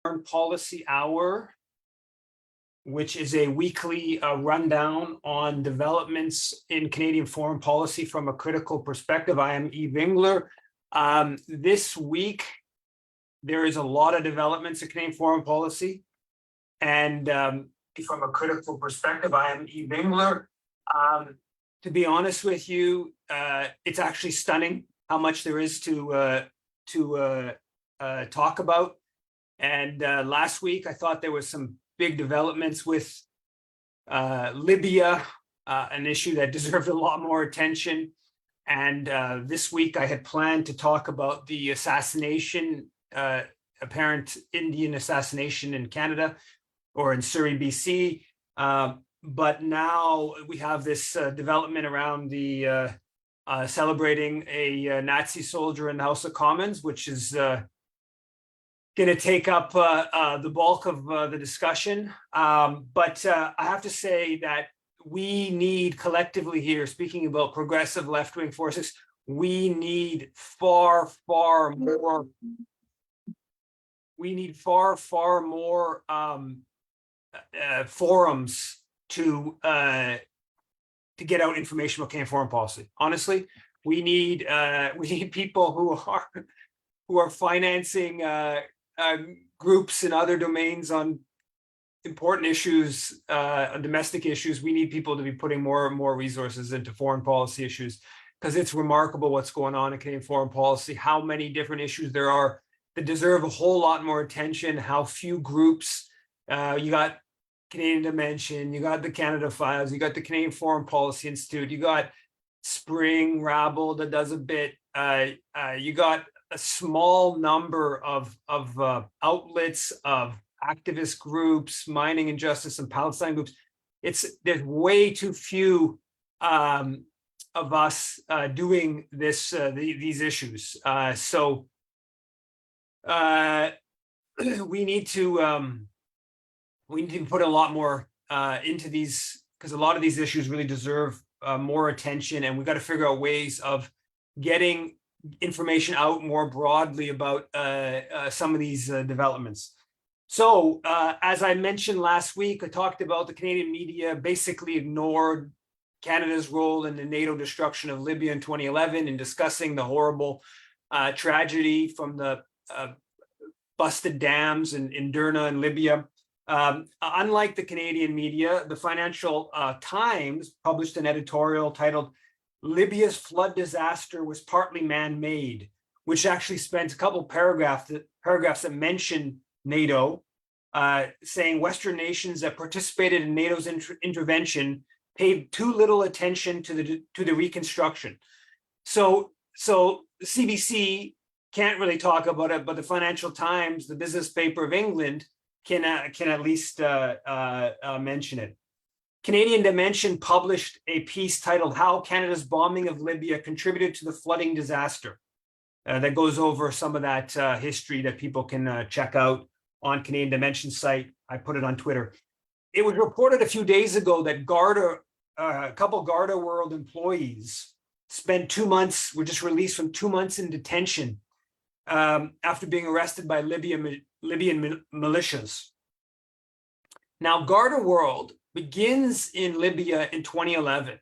Foreign Policy Hour, which is a weekly rundown on developments in Canadian foreign policy from a critical perspective. I am Yves Engler. This week, there is a lot of developments in Canadian foreign policy. And from a critical perspective, I am Yves Engler. To be honest with you, it's actually stunning how much there is to talk about. And last week, I thought there was some big developments with Libya, an issue that deserved a lot more attention. And this week, I had planned to talk about the assassination, apparent Indian assassination in Canada or in Surrey, BC. But now we have this development around the celebrating a Nazi soldier in the House of Commons, which is going to take up the bulk of the discussion. But I have to say that we need collectively here, speaking about progressive left-wing forces, we need far more forums to get out information about Canadian foreign policy. Honestly, we need people who are financing groups in other domains on important issues, on domestic issues. We need people to be putting more and more resources into foreign policy issues, because it's remarkable what's going on in Canadian foreign policy, how many different issues there are that deserve a whole lot more attention, how few groups. You got Canadian Dimension, you got the Canada Files, you got the Canadian Foreign Policy Institute, you got Spring, Rabble that does a bit, you got a small number of outlets, of activist groups, mining injustice and Palestine groups. There's way too few of us doing this, these issues. So we need to put a lot more into these, because a lot of these issues really deserve more attention, and we've got to figure out ways of getting information out more broadly about some of these developments. So as I mentioned last week, I talked about the Canadian media basically ignored Canada's role in the NATO destruction of Libya in 2011 in discussing the horrible tragedy from the busted dams in Derna and Libya. Unlike the Canadian media, the Financial Times published an editorial titled "Libya's flood disaster was partly man-made," which actually spends a couple paragraphs that mention NATO, saying Western nations that participated in NATO's intervention paid too little attention to the reconstruction. So CBC can't really talk about it, but the Financial Times, the business paper of England, can at least mention it. Canadian Dimension published a piece titled "How Canada's Bombing of Libya Contributed to the Flooding Disaster," that goes over some of that history that people can check out on Canadian Dimension site. I put it on Twitter. It was reported a few days ago that a couple GardaWorld employees spent 2 months, were just released from 2 months in detention after being arrested by Libyan militias. Now, GardaWorld begins in Libya in 2011.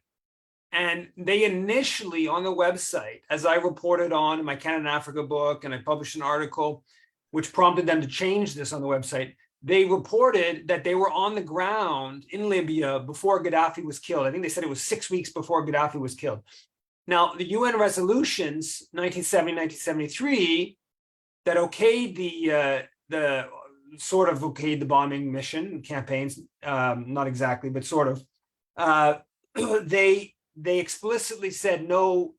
And they initially on the website, as I reported on in my Canada and Africa book, and I published an article which prompted them to change this on the website, they reported that they were on the ground in Libya before Gaddafi was killed. I think they said it was 6 weeks before Gaddafi was killed. Now, the UN resolutions, 1970, 1973, that okayed the sort of okayed the bombing mission campaigns, not exactly, but sort of. They explicitly said no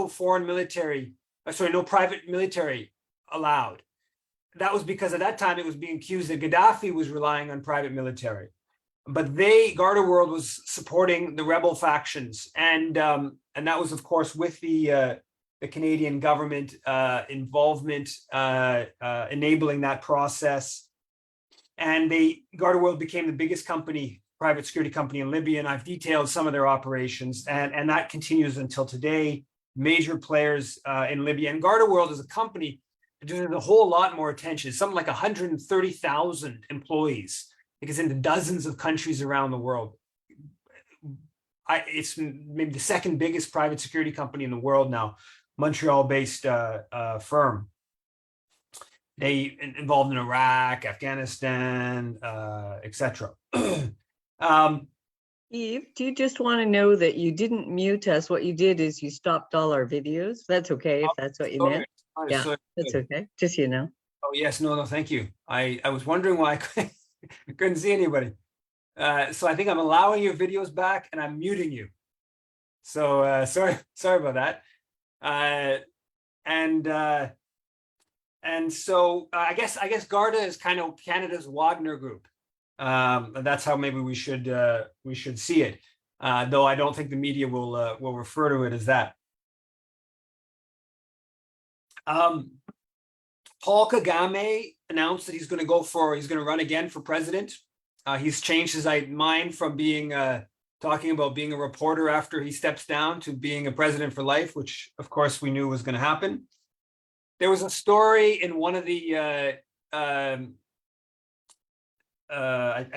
foreign military, no private military allowed. That was because at that time it was being accused that Gaddafi was relying on private military, but GardaWorld was supporting the rebel factions, and that was of course with the Canadian government involvement, enabling that process. And GardaWorld became the biggest private security company in Libya, and I've detailed some of their operations, and that continues until today. Major players in Libya, and GardaWorld is a company there's a whole lot more attention. It's something like 130,000 employees. It's in dozens of countries around the world. It's maybe the second biggest private security company in the world now, Montreal-based firm. They involved in Iraq, Afghanistan, etc. Eve, do you just want to know that you didn't mute us? What you did is you stopped all our videos. That's okay if that's what you meant. Yeah, that's okay. Just so you know. Oh yes, no, thank you. I was wondering why I couldn't see anybody. So I think I'm allowing your videos back and I'm muting you. So sorry about that. And so I guess Garda is kind of Canada's Wagner Group. That's how maybe we should see it. Though I don't think the media will refer to it as that. Paul Kagame announced that he's going to run again for president. He's changed his mind from being talking about being a reporter after he steps down to being a president for life, which of course we knew was going to happen. There was a story in one of the I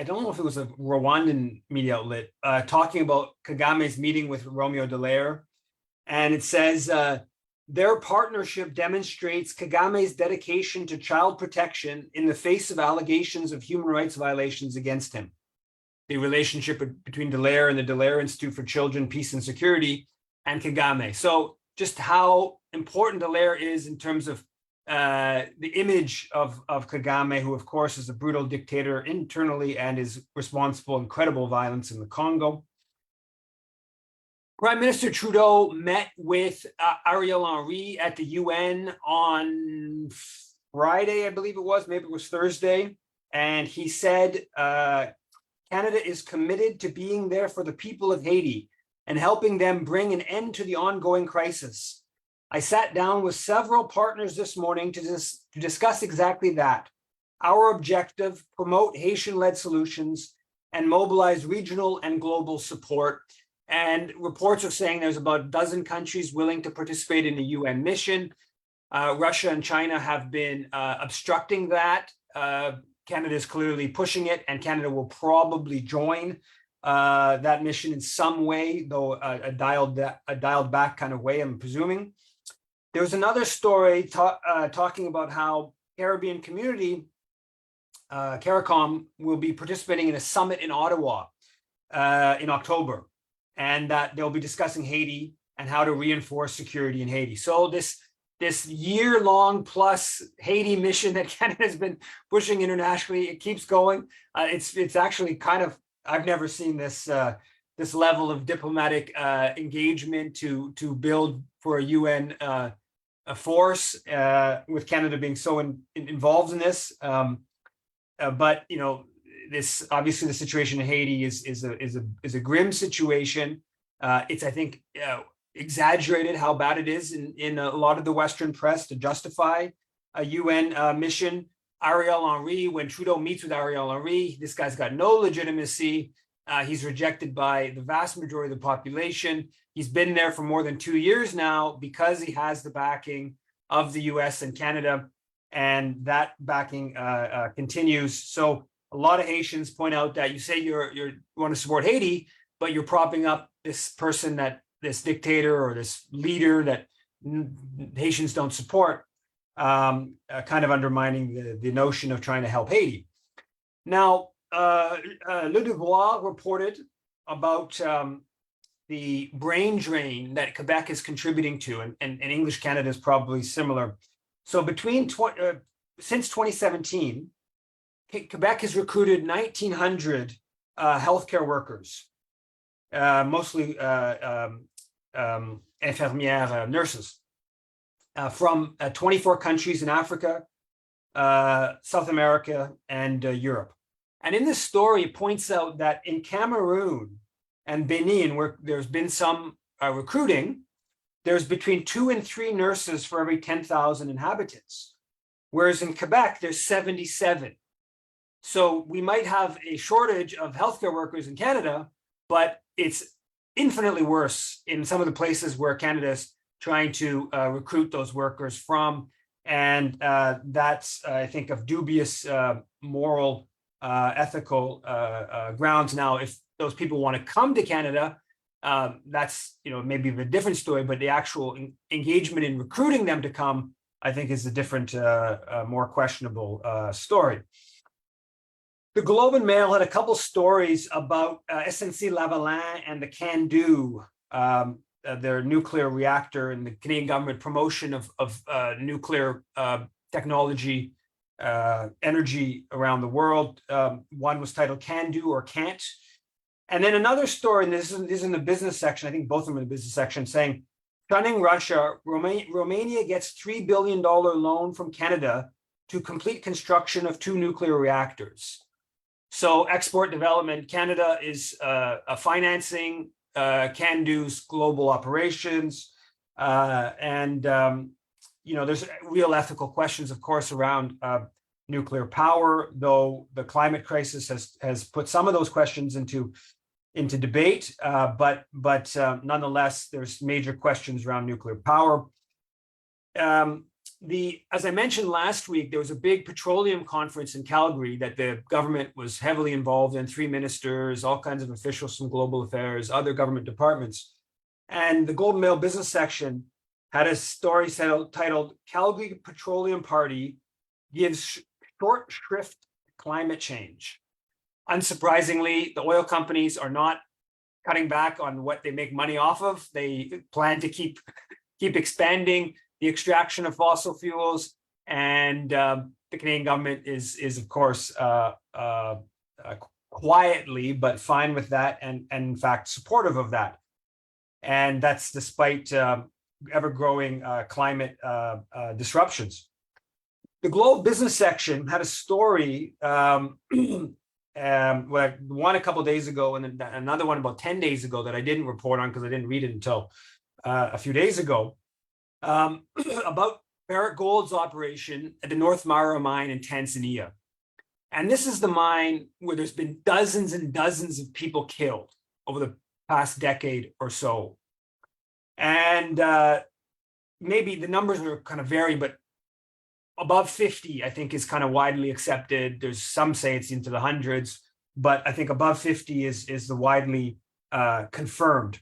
don't know if it was a Rwandan media outlet talking about Kagame's meeting with Romeo Dallaire, and it says their partnership demonstrates Kagame's dedication to child protection in the face of allegations of human rights violations against him. The relationship between Dallaire and the Dallaire Institute for Children, Peace and Security and Kagame. So just how important Dallaire is in terms of the image of Kagame, who of course is a brutal dictator internally and is responsible for incredible violence in the Congo. Prime Minister Trudeau met with Ariel Henry at the UN on Friday, I believe it was, maybe it was Thursday. And he said, Canada is committed to being there for the people of Haiti and helping them bring an end to the ongoing crisis. I sat down with several partners this morning to discuss exactly that. Our objective, promote Haitian-led solutions and mobilize regional and global support. And reports are saying there's about a dozen countries willing to participate in the UN mission. Russia and China have been obstructing that. Canada is clearly pushing it, and Canada will probably join that mission in some way, though a dialed back kind of way, I'm presuming. There was another story talking about how Caribbean community, CARICOM, will be participating in a summit in Ottawa in October, and that they'll be discussing Haiti and how to reinforce security in Haiti. So this year-long plus Haiti mission that Canada has been pushing internationally, it keeps going. It's actually kind of, I've never seen this this level of diplomatic engagement to build for a UN a force, with Canada being so involved in this. But you know, this obviously the situation in Haiti is a grim situation. It's, I think, exaggerated how bad it is in a lot of the Western press to justify a UN mission. Ariel Henry, when Trudeau meets with Ariel Henry, this guy's got no legitimacy. He's rejected by the vast majority of the population. He's been there for more than 2 years now because he has the backing of the US and Canada, and that backing continues. So a lot of Haitians point out that you say you want to support Haiti, but you're propping up this person, this dictator or this leader that Haitians don't support, kind of undermining the notion of trying to help Haiti. Now, Le Devoir reported about the brain drain that Quebec is contributing to, and English Canada is probably similar. So since 2017, Quebec has recruited 1,900 healthcare workers, mostly infirmières, nurses, from 24 countries in Africa, South America, and Europe. And in this story, it points out that in Cameroon and Benin, where there's been some recruiting, there's between 2 and 3 nurses for every 10,000 inhabitants. Whereas in Quebec, there's 77. So we might have a shortage of healthcare workers in Canada, but it's infinitely worse in some of the places where Canada is trying to recruit those workers from. And that's, I think, of dubious moral, ethical grounds. Now, if those people want to come to Canada, that's, maybe a different story, but the actual engagement in recruiting them to come, I think, is a different, more questionable story. The Globe and Mail had a couple stories about SNC-Lavalin and the CANDU, their nuclear reactor, and the Canadian government promotion of nuclear technology, energy around the world. One was titled CANDU or Can't. And then another story, and this is in the business section, I think both of them in the business section, saying, shunning Russia, Romania gets $3 billion loan from Canada to complete construction of 2 nuclear reactors. So export development, Canada is financing CANDU's global operations. There's real ethical questions, of course, around nuclear power, though the climate crisis has put some of those questions into debate. But nonetheless, there's major questions around nuclear power. As I mentioned last week, there was a big petroleum conference in Calgary that the government was heavily involved in, 3 ministers, all kinds of officials from global affairs, other government departments. And the Globe and Mail business section had a story titled Calgary Petroleum Party Gives Short Shrift to Climate Change. Unsurprisingly, the oil companies are not cutting back on what they make money off of. They plan to keep expanding the extraction of fossil fuels, and the Canadian government is of course quietly but fine with that, and in fact supportive of that. And that's despite ever-growing climate disruptions. The Globe business section had a story, one a couple of days ago, and then another one about 10 days ago that I didn't report on because I didn't read it until a few days ago. About Barrick Gold's operation at the North Mara mine in Tanzania. And this is the mine where there's been dozens and dozens of people killed over the past decade or so. And maybe the numbers are kind of varying, but above 50, I think, is kind of widely accepted. There's some say it's into the hundreds, but I think above 50 is the widely confirmed.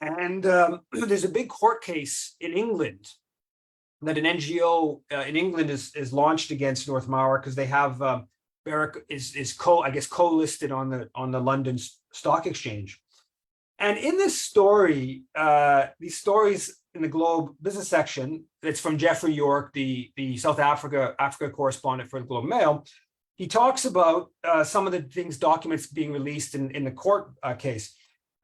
And there's a big court case in England that an NGO in England is launched against North Mara because they have Barrick is co-listed on the London Stock Exchange. And in this story, these stories in the Globe business section, it's from Jeffrey York, the South Africa correspondent for the Globe Mail. He talks about some of the documents being released in the court case.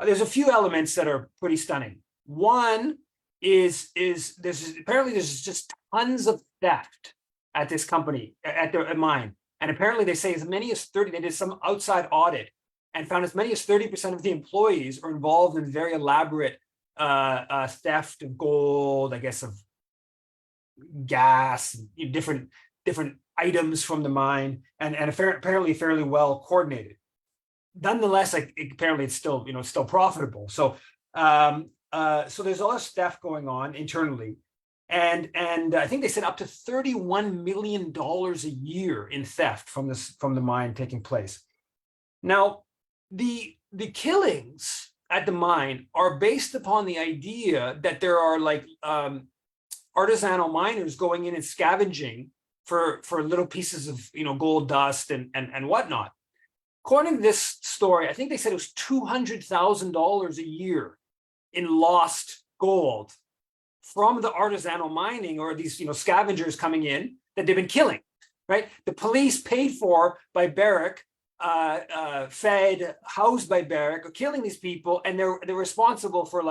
There's a few elements that are pretty stunning. One is apparently there's just tons of theft at this company, at their mine. And apparently they say as many as 30, they did some outside audit and found as many as 30% of the employees are involved in very elaborate theft of gold, I guess, of gas, different items from the mine, and apparently fairly well coordinated. Nonetheless, apparently it's still still profitable. So so there's all this theft going on internally, and I think they said up to $31 million a year in theft from the mine taking place. Now, the killings at the mine are based upon the idea that there are artisanal miners going in and scavenging for little pieces of gold dust and whatnot. According to this story, I think they said it was $200,000 a year in lost gold from the artisanal mining or these scavengers coming in that they've been killing. Right, the police paid for by Barrick, fed, housed by Barrick, are killing these people, and they're responsible for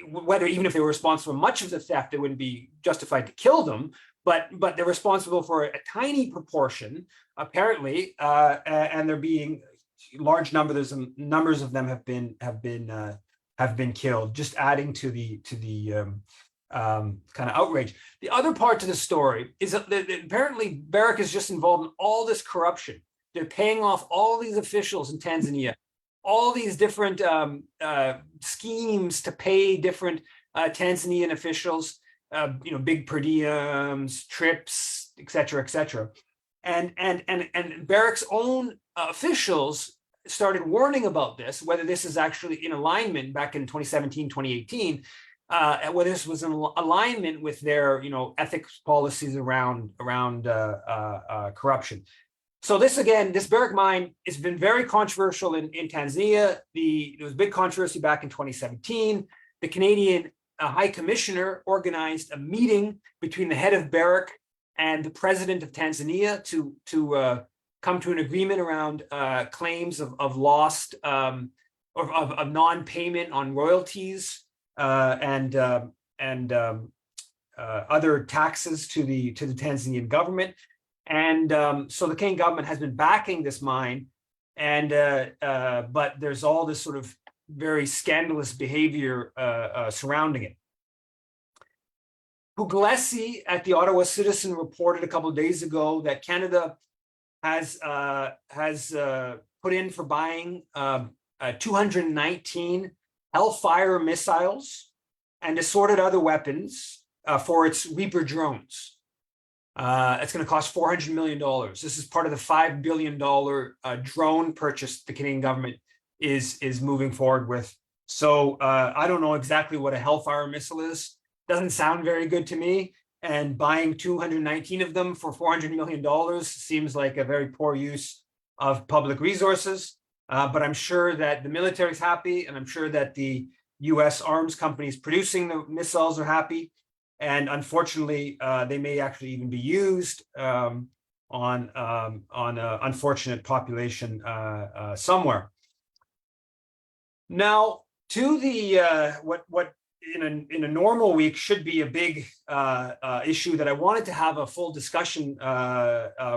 whether even if they were responsible for much of the theft, it wouldn't be justified to kill them. But they're responsible for a tiny proportion, apparently, and they're being large numbers of them have been killed. Just adding to the kind of outrage. The other part to the story is that apparently Barrick is just involved in all this corruption. They're paying off all these officials in Tanzania, all these different schemes to pay different Tanzanian officials. big per diems, trips, et cetera, et cetera. And Barrick's own officials started warning about this, whether this is actually in alignment back in 2017, 2018, whether this was in alignment with their, ethics policies around corruption. So this Barrick mine has been very controversial in Tanzania. There was a big controversy back in 2017. The Canadian High Commissioner organized a meeting between the head of Barrick and the president of Tanzania to come to an agreement around claims of lost or of non-payment on royalties and other taxes to the Tanzanian government. And so the Canadian government has been backing this mine, and but there's all this sort of very scandalous behavior surrounding it. Puglisi at the Ottawa Citizen reported a couple of days ago that Canada has put in for buying 219 Hellfire missiles and assorted other weapons for its Reaper drones. It's going to cost $400 million. This is part of the $5 billion drone purchase the Canadian government is moving forward with. So I don't know exactly what a Hellfire missile is. Doesn't sound very good to me. And buying 219 of them for $400 million seems like a very poor use of public resources. But I'm sure that the military is happy, and I'm sure that the U.S. arms companies producing the missiles are happy. And unfortunately, they may actually even be used on an unfortunate population somewhere. Now, to the what in a normal week should be a big issue that I wanted to have a full discussion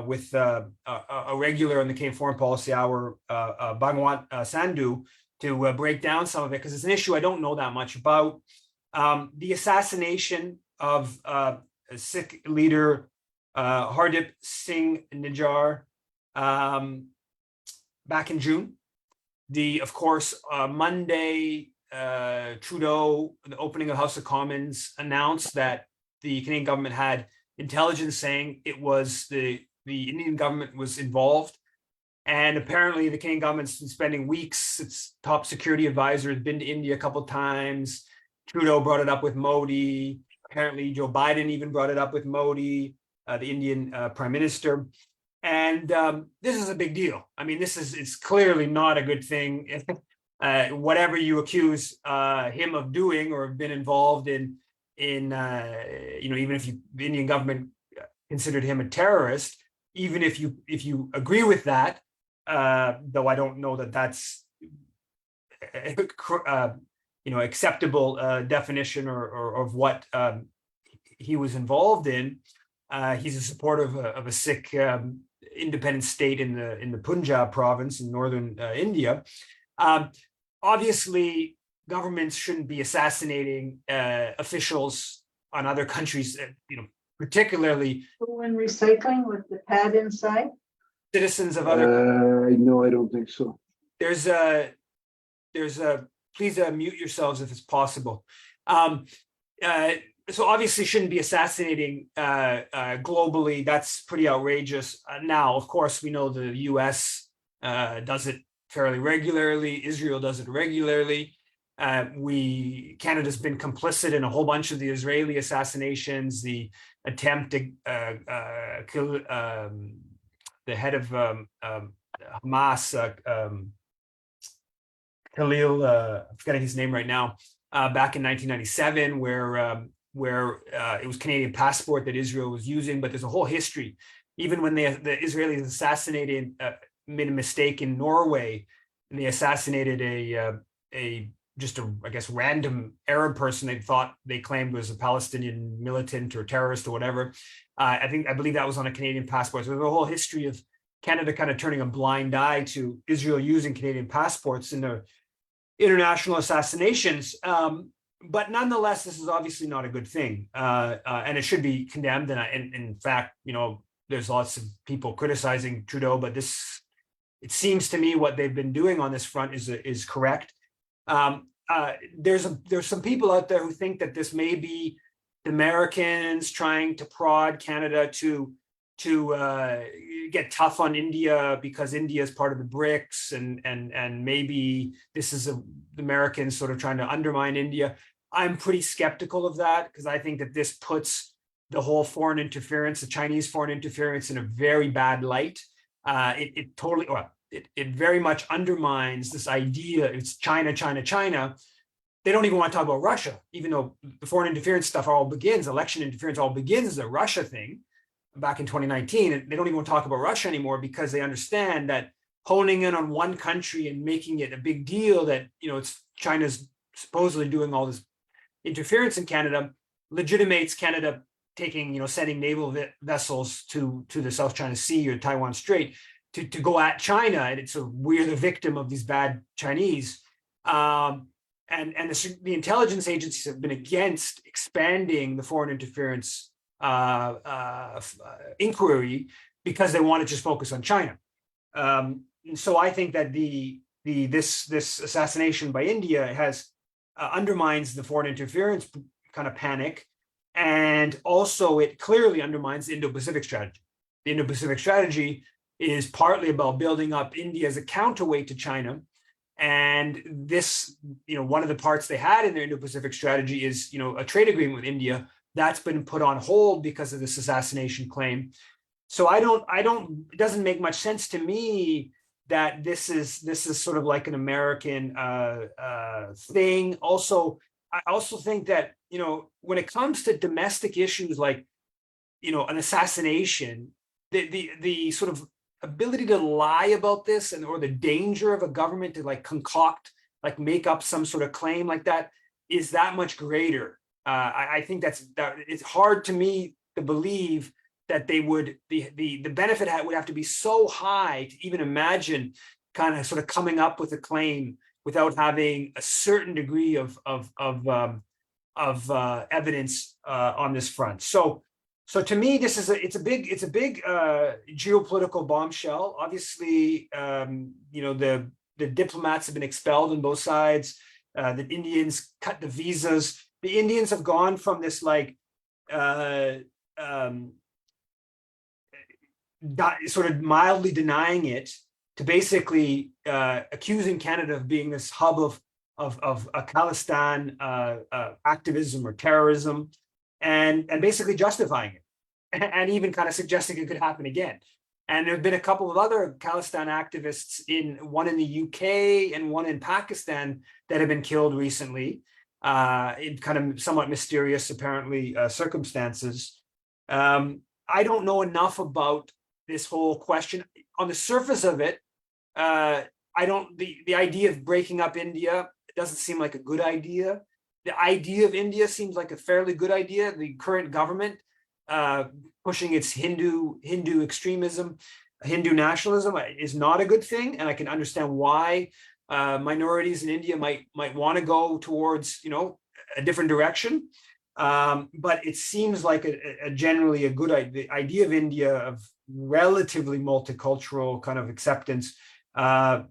with a regular in the Canadian Foreign Policy Hour, Bhagwant Sandhu, to break down some of it, because it's an issue I don't know that much about. The assassination of Sikh leader Hardeep Singh Nijjar back in June. Of course, Monday, Trudeau, the opening of the House of Commons, announced that the Canadian government had intelligence saying it was the Indian government was involved. And apparently the Canadian government's been spending weeks. Its top security advisor has been to India a couple of times. Trudeau brought it up with Modi. Apparently Joe Biden even brought it up with Modi, the Indian prime minister. And this is a big deal. I mean, it's clearly not a good thing. Whatever you accuse him of doing or have been involved in even if the Indian government considered him a terrorist, even if you agree with that, though I don't know that that's acceptable definition or of what he was involved in. He's a supporter of a Sikh independent state in the Punjab province in northern India. Obviously, governments shouldn't be assassinating officials on other countries, particularly when recycling with the pad inside. Citizens of other. No, I don't think so. There's a. Please mute yourselves if it's possible. So obviously shouldn't be assassinating globally. That's pretty outrageous. Now, of course, we know the U.S. Does it fairly regularly. Israel does it regularly. Canada's been complicit in a whole bunch of the Israeli assassinations. The attempt to kill the head of Hamas, Khalil, I'm forgetting his name right now, back in 1997, where it was Canadian passport that Israel was using. But there's a whole history. Even when the Israelis assassinated, made a mistake in Norway, and they assassinated a random Arab person they claimed was a Palestinian militant or terrorist or whatever. I believe that was on a Canadian passport. So there's a whole history of Canada kind of turning a blind eye to Israel using Canadian passports in their international assassinations. But nonetheless, this is obviously not a good thing, and it should be condemned. And in fact, there's lots of people criticizing Trudeau, but it seems to me what they've been doing on this front is correct. There's some people out there who think that this may be the Americans trying to prod Canada to get tough on India because India is part of the BRICS, and maybe this is the Americans sort of trying to undermine India. I'm pretty skeptical of that because I think that this puts the whole foreign interference, the Chinese foreign interference, in a very bad light. It totally, well, it very much undermines this idea. It's China, China, China. They don't even want to talk about Russia, even though the foreign interference stuff all begins, election interference all begins as a Russia thing back in 2019. And they don't even want to talk about Russia anymore because they understand that honing in on one country and making it a big deal that, it's China's supposedly doing all this interference in Canada legitimates Canada taking, sending naval vessels to the South China Sea or Taiwan Strait to go at China. And it's we're the victim of these bad Chinese. And the intelligence agencies have been against expanding the foreign interference inquiry because they want to just focus on China. And so I think that this assassination by India has undermines the foreign interference kind of panic, and also it clearly undermines the Indo-Pacific strategy. The Indo-Pacific strategy is partly about building up India as a counterweight to China. And this, one of the parts they had in their Indo-Pacific strategy is, a trade agreement with India that's been put on hold because of this assassination claim. So it doesn't make much sense to me that this is sort of like an American thing. Also, I also think that, when it comes to domestic issues like, an assassination, the sort of ability to lie about this or the danger of a government to concoct, make up some sort of claim like that is that much greater. I think that it's hard to me to believe that they would, the benefit would have to be so high to even imagine kind of sort of coming up with a claim without having a certain degree of evidence on this front. So to me, it's a big geopolitical bombshell. Obviously, the diplomats have been expelled on both sides. The Indians cut the visas. The Indians have gone from this sort of mildly denying it to basically accusing Canada of being this hub of a Khalistan activism or terrorism, and basically justifying it, and even kind of suggesting it could happen again. And there have been a couple of other Khalistan activists, one in the UK and one in Pakistan, that have been killed recently in kind of somewhat mysterious, apparently, circumstances. I don't know enough about this whole question. On the surface of it, the idea of breaking up India doesn't seem like a good idea. The idea of India seems like a fairly good idea. The current government pushing its Hindu extremism, Hindu nationalism is not a good thing, and I can understand why minorities in India might want to go towards a different direction. But it seems like a generally a good idea. The idea of India of relatively multicultural kind of acceptance. I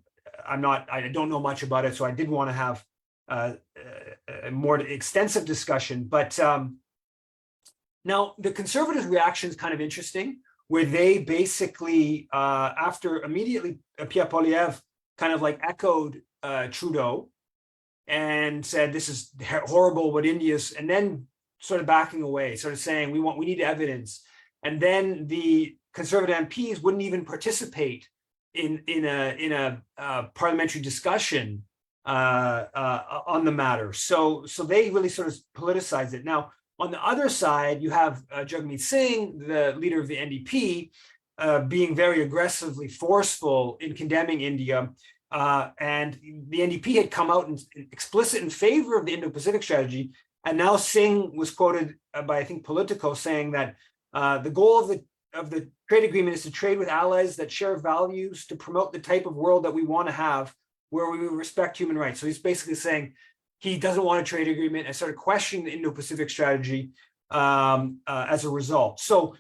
don't know much about it, so I did want to have a more extensive discussion. But now the Conservatives' reaction is kind of interesting, where they basically, after immediately Pierre Poilievre kind of echoed Trudeau and said, this is horrible what India's, and then sort of backing away, sort of saying, we need evidence. And then the Conservative MPs wouldn't even participate in a parliamentary discussion on the matter. So they really sort of politicized it. Now, on the other side, you have Jagmeet Singh, the leader of the NDP, being very aggressively forceful in condemning India. And the NDP had come out and explicit in favor of the Indo-Pacific strategy. And now Singh was quoted by, I think, Politico, saying that the goal of the trade agreement is to trade with allies that share values to promote the type of world that we want to have, where we respect human rights. So he's basically saying he doesn't want a trade agreement, and started questioning the Indo-Pacific strategy as a result. So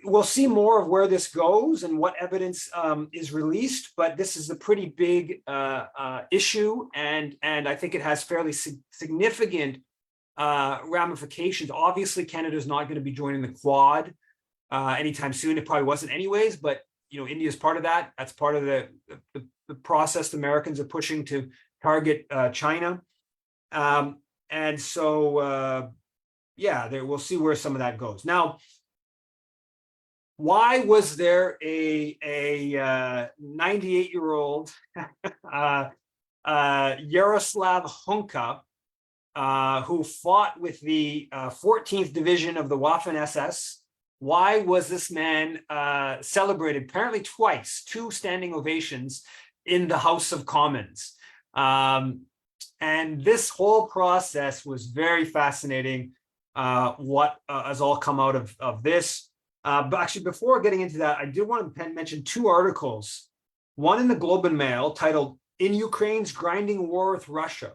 we'll see more of where this goes and what evidence is released, but this is a pretty big issue, and I think it has fairly significant ramifications. Obviously, Canada is not going to be joining the Quad anytime soon. It probably wasn't anyways, but India is part of that. That's part of the process the Americans are pushing to target China. And so, we'll see where some of that goes. Now, why was there a 98-year-old Yaroslav Hunka who fought with the 14th Division of the Waffen-SS? Why was this man celebrated apparently twice, 2 standing ovations in the House of Commons? And this whole process was very fascinating. What has all come out of this? But actually, before getting into that, I did want to mention 2 articles. One in the Globe and Mail titled, "In Ukraine's Grinding War with Russia,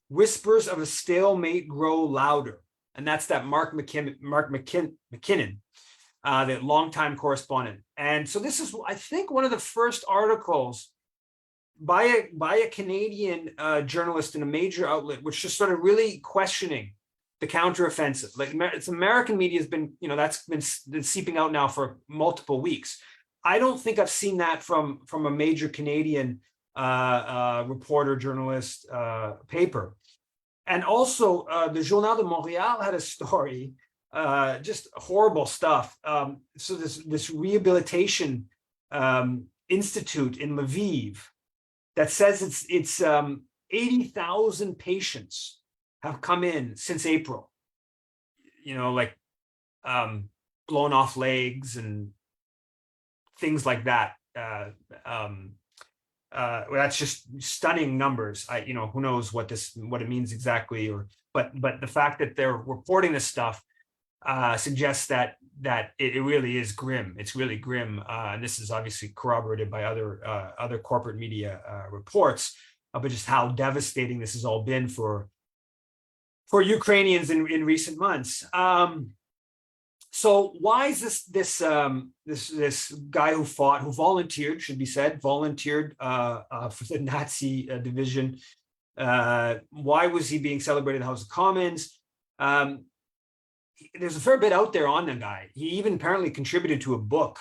Whispers of a Stalemate Grow Louder." And that's that Mark McKinnon, the longtime correspondent. And so this is, I think, one of the first articles by a Canadian journalist in a major outlet, which just started really questioning the counteroffensive. Like, it's American media has been, that's been seeping out now for multiple weeks. I don't think I've seen that from a major Canadian reporter, journalist, paper. And also, the Journal de Montréal had a story, just horrible stuff. So this rehabilitation institute in Lviv that says it's 80,000 patients have come in since April, like blown off legs and things like that. That's just stunning numbers. Who knows what it means exactly, but the fact that they're reporting this stuff suggests that it really is grim. It's really grim, and this is obviously corroborated by other corporate media reports of just how devastating this has all been for Ukrainians in recent months. So why is this guy who volunteered, should be said, for the Nazi division? Why was he being celebrated in the House of Commons? There's a fair bit out there on the guy. He even apparently contributed to a book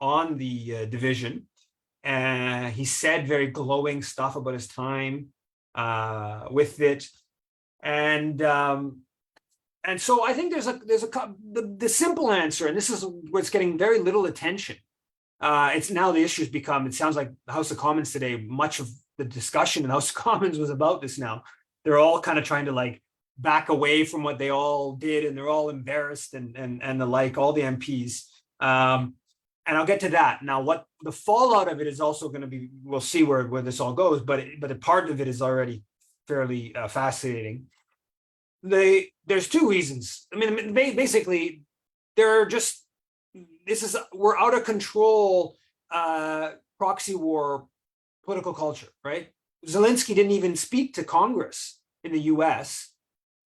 on the division. He said very glowing stuff about his time with it. And so I think the simple answer, and this is what's getting very little attention. It's now the issue's become, it sounds like the House of Commons today, much of the discussion in the House of Commons was about this now. They're all kind of trying to back away from what they all did, and they're all embarrassed and the like, all the MPs. And I'll get to that. Now, what the fallout of it is also going to be, we'll see where this all goes, but a part of it is already fairly fascinating. There's 2 reasons. I mean, basically, we're out of control proxy war political culture, right? Zelensky didn't even speak to Congress in the US.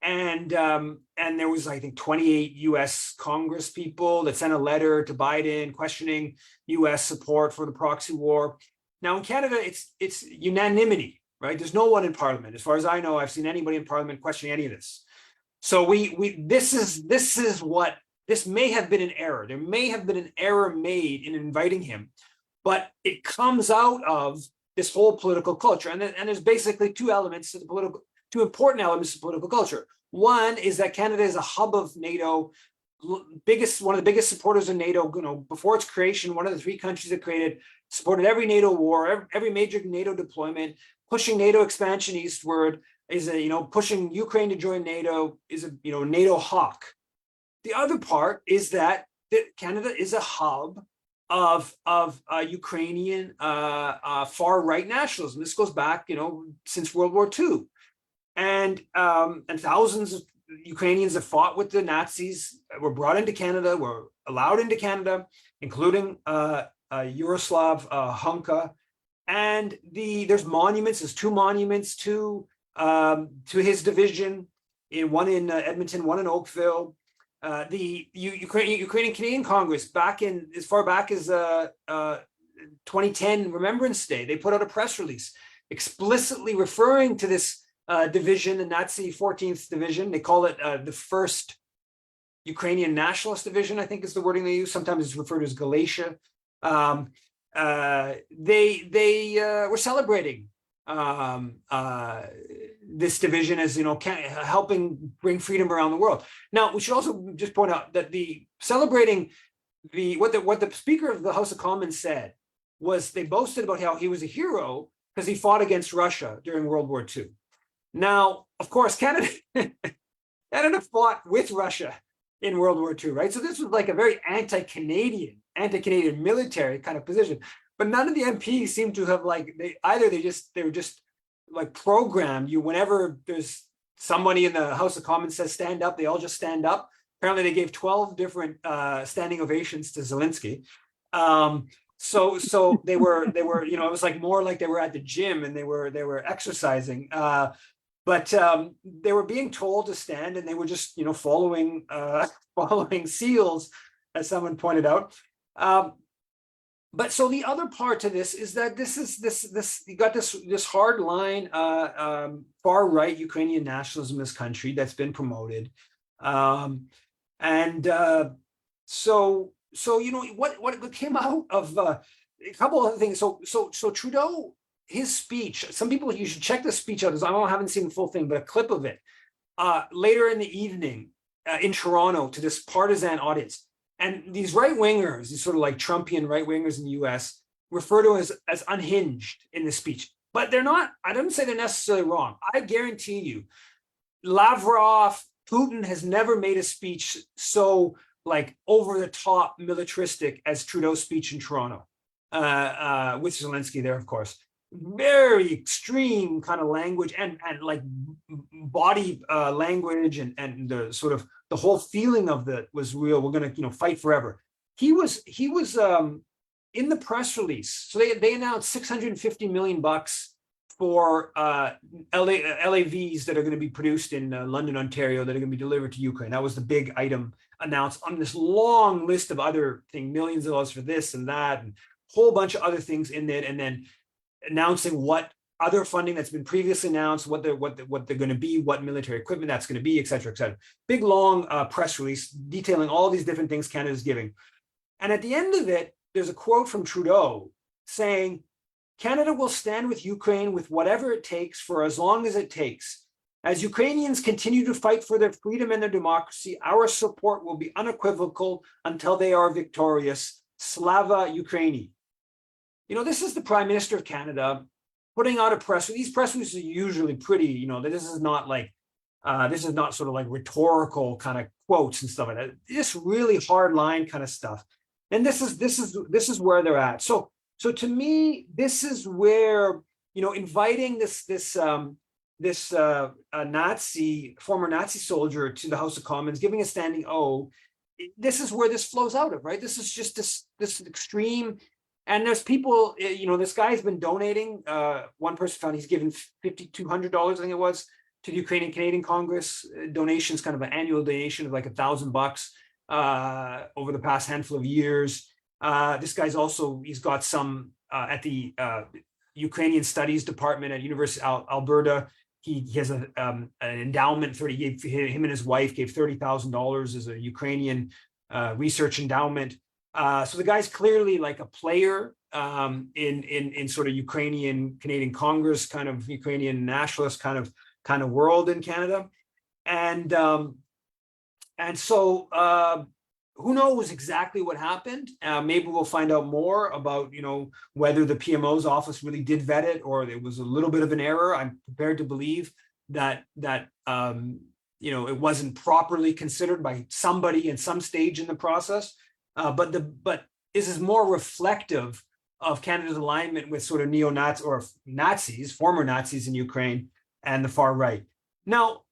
And there was, I think, 28 US Congress people that sent a letter to Biden questioning US support for the proxy war. Now in Canada, it's unanimity, right? There's no one in Parliament. As far as I know, I've seen anybody in Parliament questioning any of this. So this may have been an error. There may have been an error made in inviting him, but it comes out of this whole political culture. And there's basically 2 elements to two important elements of political culture. One is that Canada is a hub of NATO, one of the biggest supporters of NATO. Before its creation, one of the 3 countries that created, supported every NATO war, every major NATO deployment, pushing NATO expansion eastward, is pushing Ukraine to join NATO, is a NATO hawk. The other part is that Canada is a hub of Ukrainian far right nationalism. This goes back since World War II, and thousands of Ukrainians that fought with the Nazis were brought into Canada, were allowed into Canada, including Yaroslav Hunka. And there's monuments. There's 2 monuments to his division, one in Edmonton, one in Oakville. The Ukrainian Canadian Congress, as far back as 2010 Remembrance Day, they put out a press release explicitly referring to this division, the Nazi 14th division. They call it the first Ukrainian nationalist division, I think is the wording they use. Sometimes it's referred to as Galatia. They were celebrating this division as, helping bring freedom around the world. Now, we should also just point out that what the Speaker of the House of Commons said was they boasted about how he was a hero because he fought against Russia during World War II. Now, of course, Canada fought with Russia in World War II, right? So this was like a very anti-Canadian military kind of position. But none of the MPs seem to have they were just like programmed. Whenever there's somebody in the House of Commons says stand up, they all just stand up. Apparently, they gave 12 different standing ovations to Zelensky. So they were, it was like more like they were at the gym and they were exercising. But they were being told to stand, and they were just, following seals, as someone pointed out. But so the other part to this is that you got this hard line far right Ukrainian nationalism in this country that's been promoted, so what came out of a couple of things. So Trudeau, his speech, some people, you should check the speech out. I haven't seen the full thing, but a clip of it later in the evening in Toronto to this partisan audience. And these right-wingers, these sort of like Trumpian right-wingers in the US, refer to as unhinged in the speech. But they're not, I don't say they're necessarily wrong. I guarantee you, Lavrov, Putin has never made a speech so like over-the-top militaristic as Trudeau's speech in Toronto, with Zelensky there, of course. Very extreme kind of language and like body language and the sort of the whole feeling of was real. We're going to fight forever. He was in the press release. So they announced $650 million for LAVs that are going to be produced in London, Ontario, that are going to be delivered to Ukraine. That was the big item announced on this long list of other things, millions of dollars for this and that, and a whole bunch of other things in it, and then announcing what other funding that's been previously announced, what they're going to be, what military equipment that's going to be, et cetera, et cetera. Big, long press release detailing all these different things Canada's giving. And at the end of it, there's a quote from Trudeau saying, Canada will stand with Ukraine with whatever it takes for as long as it takes. As Ukrainians continue to fight for their freedom and their democracy, our support will be unequivocal until they are victorious. Slava Ukraini. This is the Prime Minister of Canada putting out a press release. These press releases are usually pretty, this is not sort of like rhetorical kind of quotes and stuff like that. This really hard line kind of stuff. And this is where they're at. So to me, this is where, inviting this former Nazi soldier to the House of Commons, giving a standing O, this is where this flows out of, right? This is just this extreme. And there's people, this guy's been donating. One person found he's given $5,200, I think it was, to the Ukrainian Canadian Congress. Donations, kind of an annual donation of like $1,000 over the past handful of years. This guy's also, he's got some at the Ukrainian Studies Department at University of Alberta. He has an endowment. Him and his wife gave $30,000 as a Ukrainian research endowment. So the guy's clearly like a player in sort of Ukrainian Canadian Congress, kind of Ukrainian nationalist kind of world in Canada, and so who knows exactly what happened? Maybe we'll find out more about whether the PMO's office really did vet it or it was a little bit of an error. I'm prepared to believe that it wasn't properly considered by somebody in some stage in the process. But this is more reflective of Canada's alignment with sort of neo-Nazis or Nazis, former Nazis in Ukraine and the far right. Now,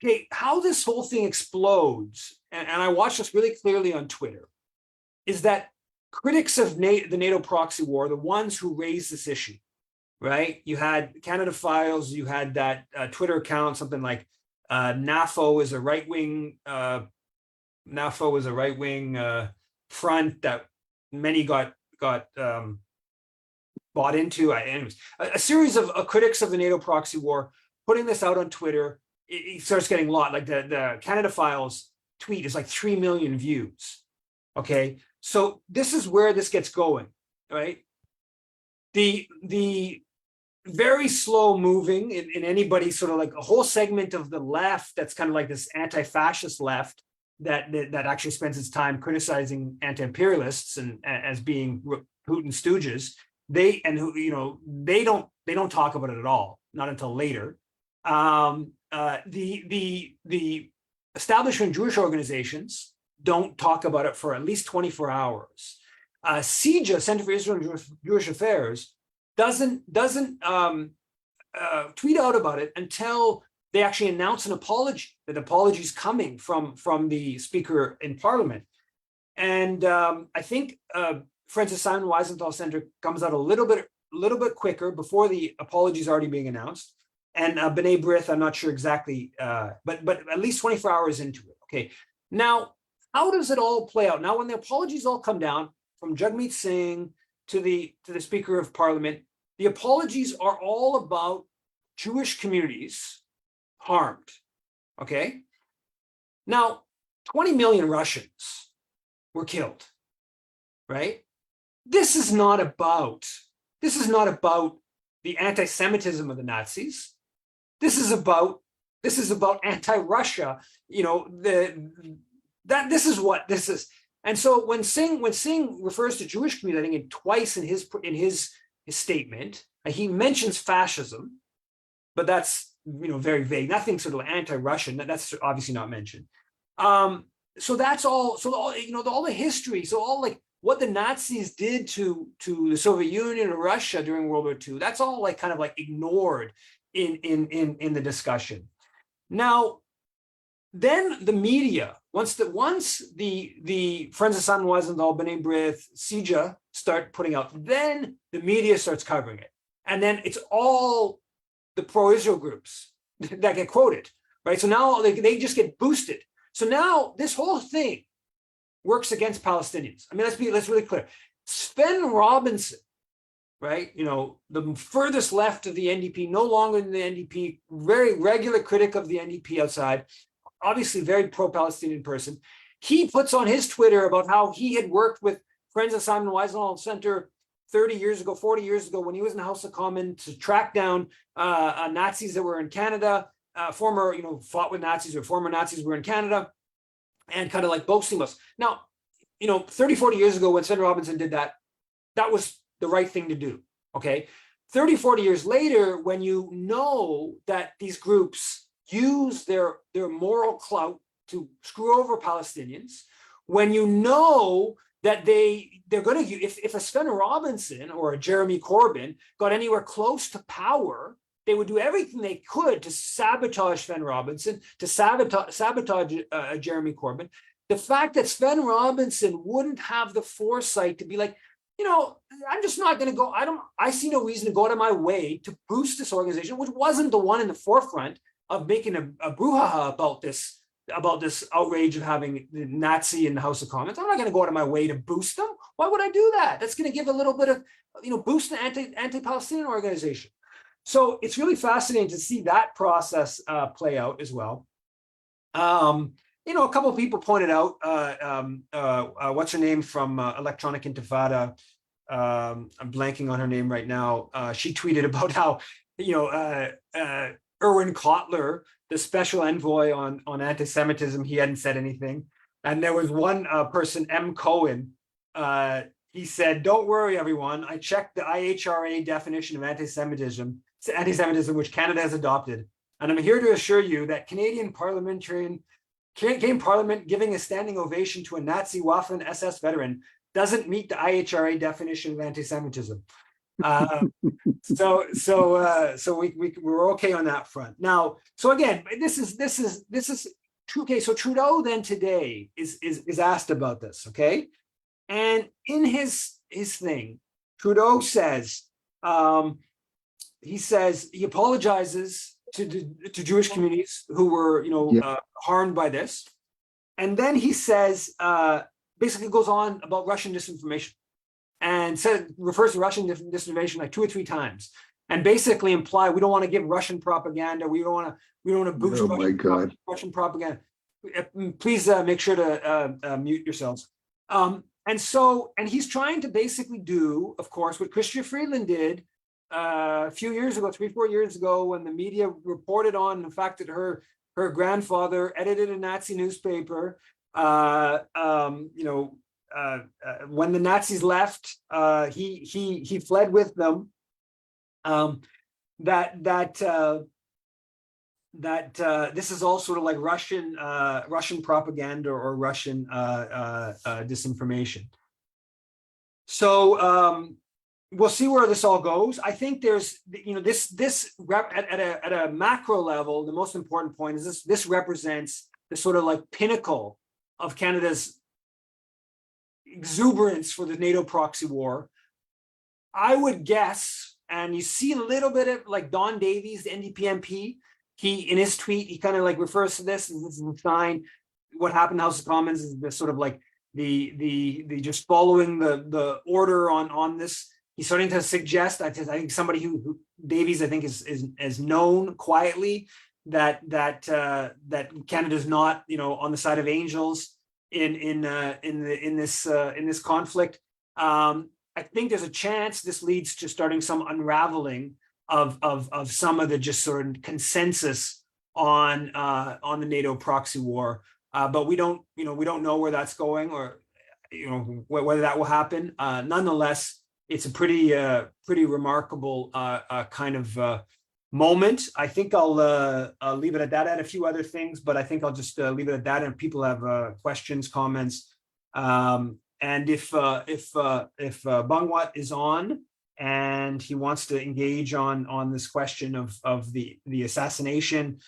okay, how this whole thing explodes, and I watched this really clearly on Twitter, is that critics of the NATO proxy war, the ones who raised this issue, right? You had Canada Files, you had that Twitter account, something like NAFO is a right-wing front that many got bought into. Anyways, a series of critics of the NATO proxy war putting this out on Twitter, it starts getting a lot. Like the Canada Files tweet is like 3 million views. Okay, so this is where this gets going, right? The very slow moving in anybody, sort of like a whole segment of the left that's kind of like this anti-fascist left that actually spends its time criticizing anti-imperialists and as being Putin stooges. They don't talk about it at all, not until later. The establishment Jewish organizations don't talk about it for at least 24 hours. CIJA, Center for Israel and Jewish Affairs, doesn't tweet out about it until they actually announce an apology. That apology is coming from the Speaker in Parliament, and I think Francis Simon Wiesenthal Center comes out a little bit quicker before the apology is already being announced. And B'nai B'rith, I'm not sure exactly, but at least 24 hours into it. Okay, now how does it all play out? Now, when the apologies all come down from Jagmeet Singh to the Speaker of Parliament, the apologies are all about Jewish communities harmed. Okay, now 20 million Russians were killed, right? This is not about the anti-Semitism of the Nazis. This is about anti-Russia. You know, this is what this is. And so when Singh refers to Jewish community, I think twice in his statement, he mentions fascism, but that's very vague. Nothing sort of anti-Russian. That's obviously not mentioned. So that's all. So all the history. So all like what the Nazis did to the Soviet Union or Russia during World War II. That's all like kind of like ignored in the discussion. Now, then the media, once the Friends of Simon Wiesenthal, B'nai B'rith, CIJA start putting out, then the media starts covering it. And then it's all the pro-Israel groups that get quoted, right? So now they just get boosted. So now this whole thing works against Palestinians. I mean, let's really clear. Sven Robinson, right? The furthest left of the NDP, no longer in the NDP, very regular critic of the NDP outside, obviously very pro-Palestinian person. He puts on his Twitter about how he had worked with Friends of Simon Wiesenthal Center 30 years ago, 40 years ago, when he was in the House of Commons to track down Nazis that were in Canada, fought with Nazis or former Nazis were in Canada, and kind of like boasting us. Now, 30, 40 years ago when Sven Robinson did that, that was the right thing to do, okay? 30, 40 years later, when you know that these groups use their moral clout to screw over Palestinians, when you know that they're going to, if a Sven Robinson or a Jeremy Corbyn got anywhere close to power, they would do everything they could to sabotage Sven Robinson, to sabotage Jeremy Corbyn. The fact that Sven Robinson wouldn't have the foresight to be like, I'm just not going to go. I see no reason to go out of my way to boost this organization, which wasn't the one in the forefront of making a brouhaha about this outrage of having the Nazi in the House of Commons. I'm not going to go out of my way to boost them. Why would I do that? That's going to give a little bit of, boost an anti-Palestinian organization. So it's really fascinating to see that process play out as well. A couple of people pointed out, what's her name from Electronic Intifada? I'm blanking on her name right now. She tweeted about how, Erwin Kotler, the special envoy on anti-Semitism, he hadn't said anything. And there was one person, M. Cohen, he said, "Don't worry, everyone. I checked the IHRA definition of anti-Semitism, which Canada has adopted. And I'm here to assure you that Canadian Parliament giving a standing ovation to a Nazi Waffen SS veteran doesn't meet the IHRA definition of anti-Semitism." So we're okay on that front. Now, so again, this is okay. So Trudeau then today is asked about this, okay, and in his thing, Trudeau says he apologizes to Jewish communities who were harmed by this, and then he says basically goes on about Russian disinformation. And refers to Russian disinformation like 2 or 3 times. and basically imply we don't want to give Russian propaganda. We don't want to boost Oh my God. Russian propaganda. Please make sure to mute yourselves. And he's trying to basically do, of course, what Chrystia Freeland did a few years ago, 3-4 years ago, when the media reported on the fact that her grandfather edited a Nazi newspaper. When the Nazis left, he fled with them. This is all sort of like Russian propaganda or Russian disinformation. So we'll see where this all goes. I think there's, at a macro level, the most important point is this represents the sort of like pinnacle of Canada's exuberance for the NATO proxy war. I would guess, and you see a little bit of like Don Davies, the NDP MP, in his tweet, he kind of like refers to this, and this is a sign. What happened in the House of Commons is the sort of like the just following the order on this. He's starting to suggest, I think somebody who Davies, I think is known quietly that Canada's not, on the side of angels in this conflict. I think there's a chance this leads to starting some unraveling of some of the just sort of consensus on the NATO proxy war, but we don't know where that's going, or whether that will happen. Nonetheless, it's a pretty remarkable kind of moment. I think I'll leave it at that. I had a few other things, but I think I'll just leave it at that. And if people have questions, comments, and if Bangwat is on and he wants to engage on this question of the assassination,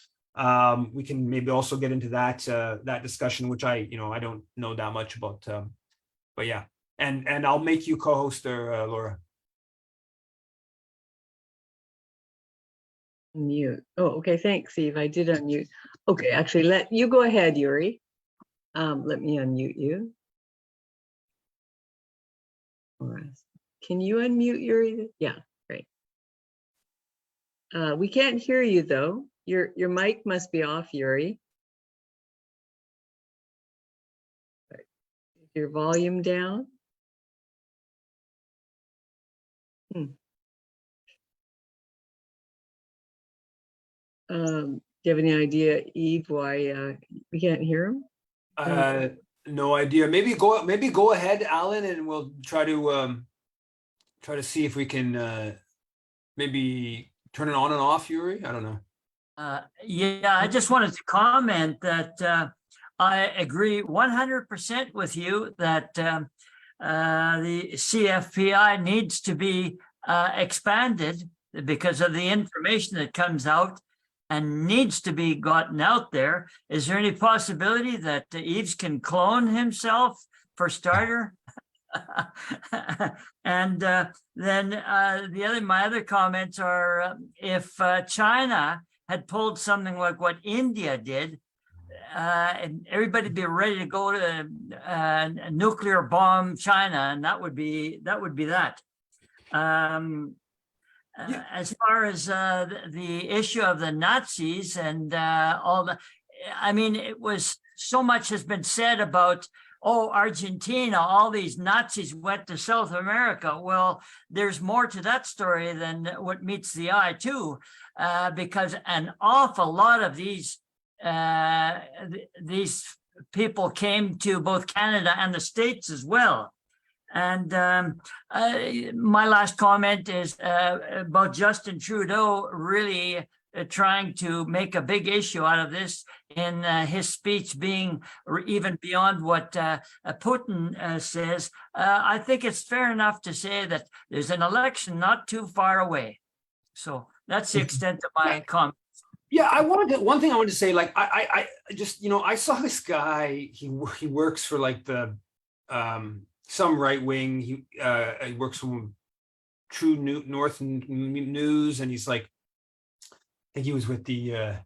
we can maybe also get into that discussion, which I don't know that much about, but yeah. And I'll make you co-host there, Laura. Mute. Oh, okay. Thanks, Eve. I did unmute. Okay, actually, let you go ahead, Yuri. Let me unmute you. All right. Can you unmute Yuri? Yeah, great. We can't hear you though. Your mic must be off, Yuri. Right. Your volume down. Do you have any idea, Eve, why we can't hear him? No idea. Maybe go ahead, Alan, and we'll try to see if we can maybe turn it on and off, Yuri. I don't know. Yeah, I just wanted to comment that I agree 100% with you that the CFPI needs to be expanded because of the information that comes out and needs to be gotten out there. Is there any possibility that Eves can clone himself for starter? And then my other comments are if China had pulled something like what India did, and everybody be ready to go to a nuclear bomb China, and that would be that. As far as the issue of the Nazis and all the, I mean, it was so much has been said about, oh, Argentina, all these Nazis went to South America. Well, there's more to that story than what meets the eye too, because an awful lot of these people came to both Canada and the States as well. And my last comment is about Justin Trudeau really trying to make a big issue out of this in his speech being even beyond what Putin says. I think it's fair enough to say that there's an election not too far away. So that's the extent of my comment. Yeah, one thing I wanted to say, like, I just, I saw this guy, he works for like the, some right wing, he works for True North News, and he's like, I think he was with the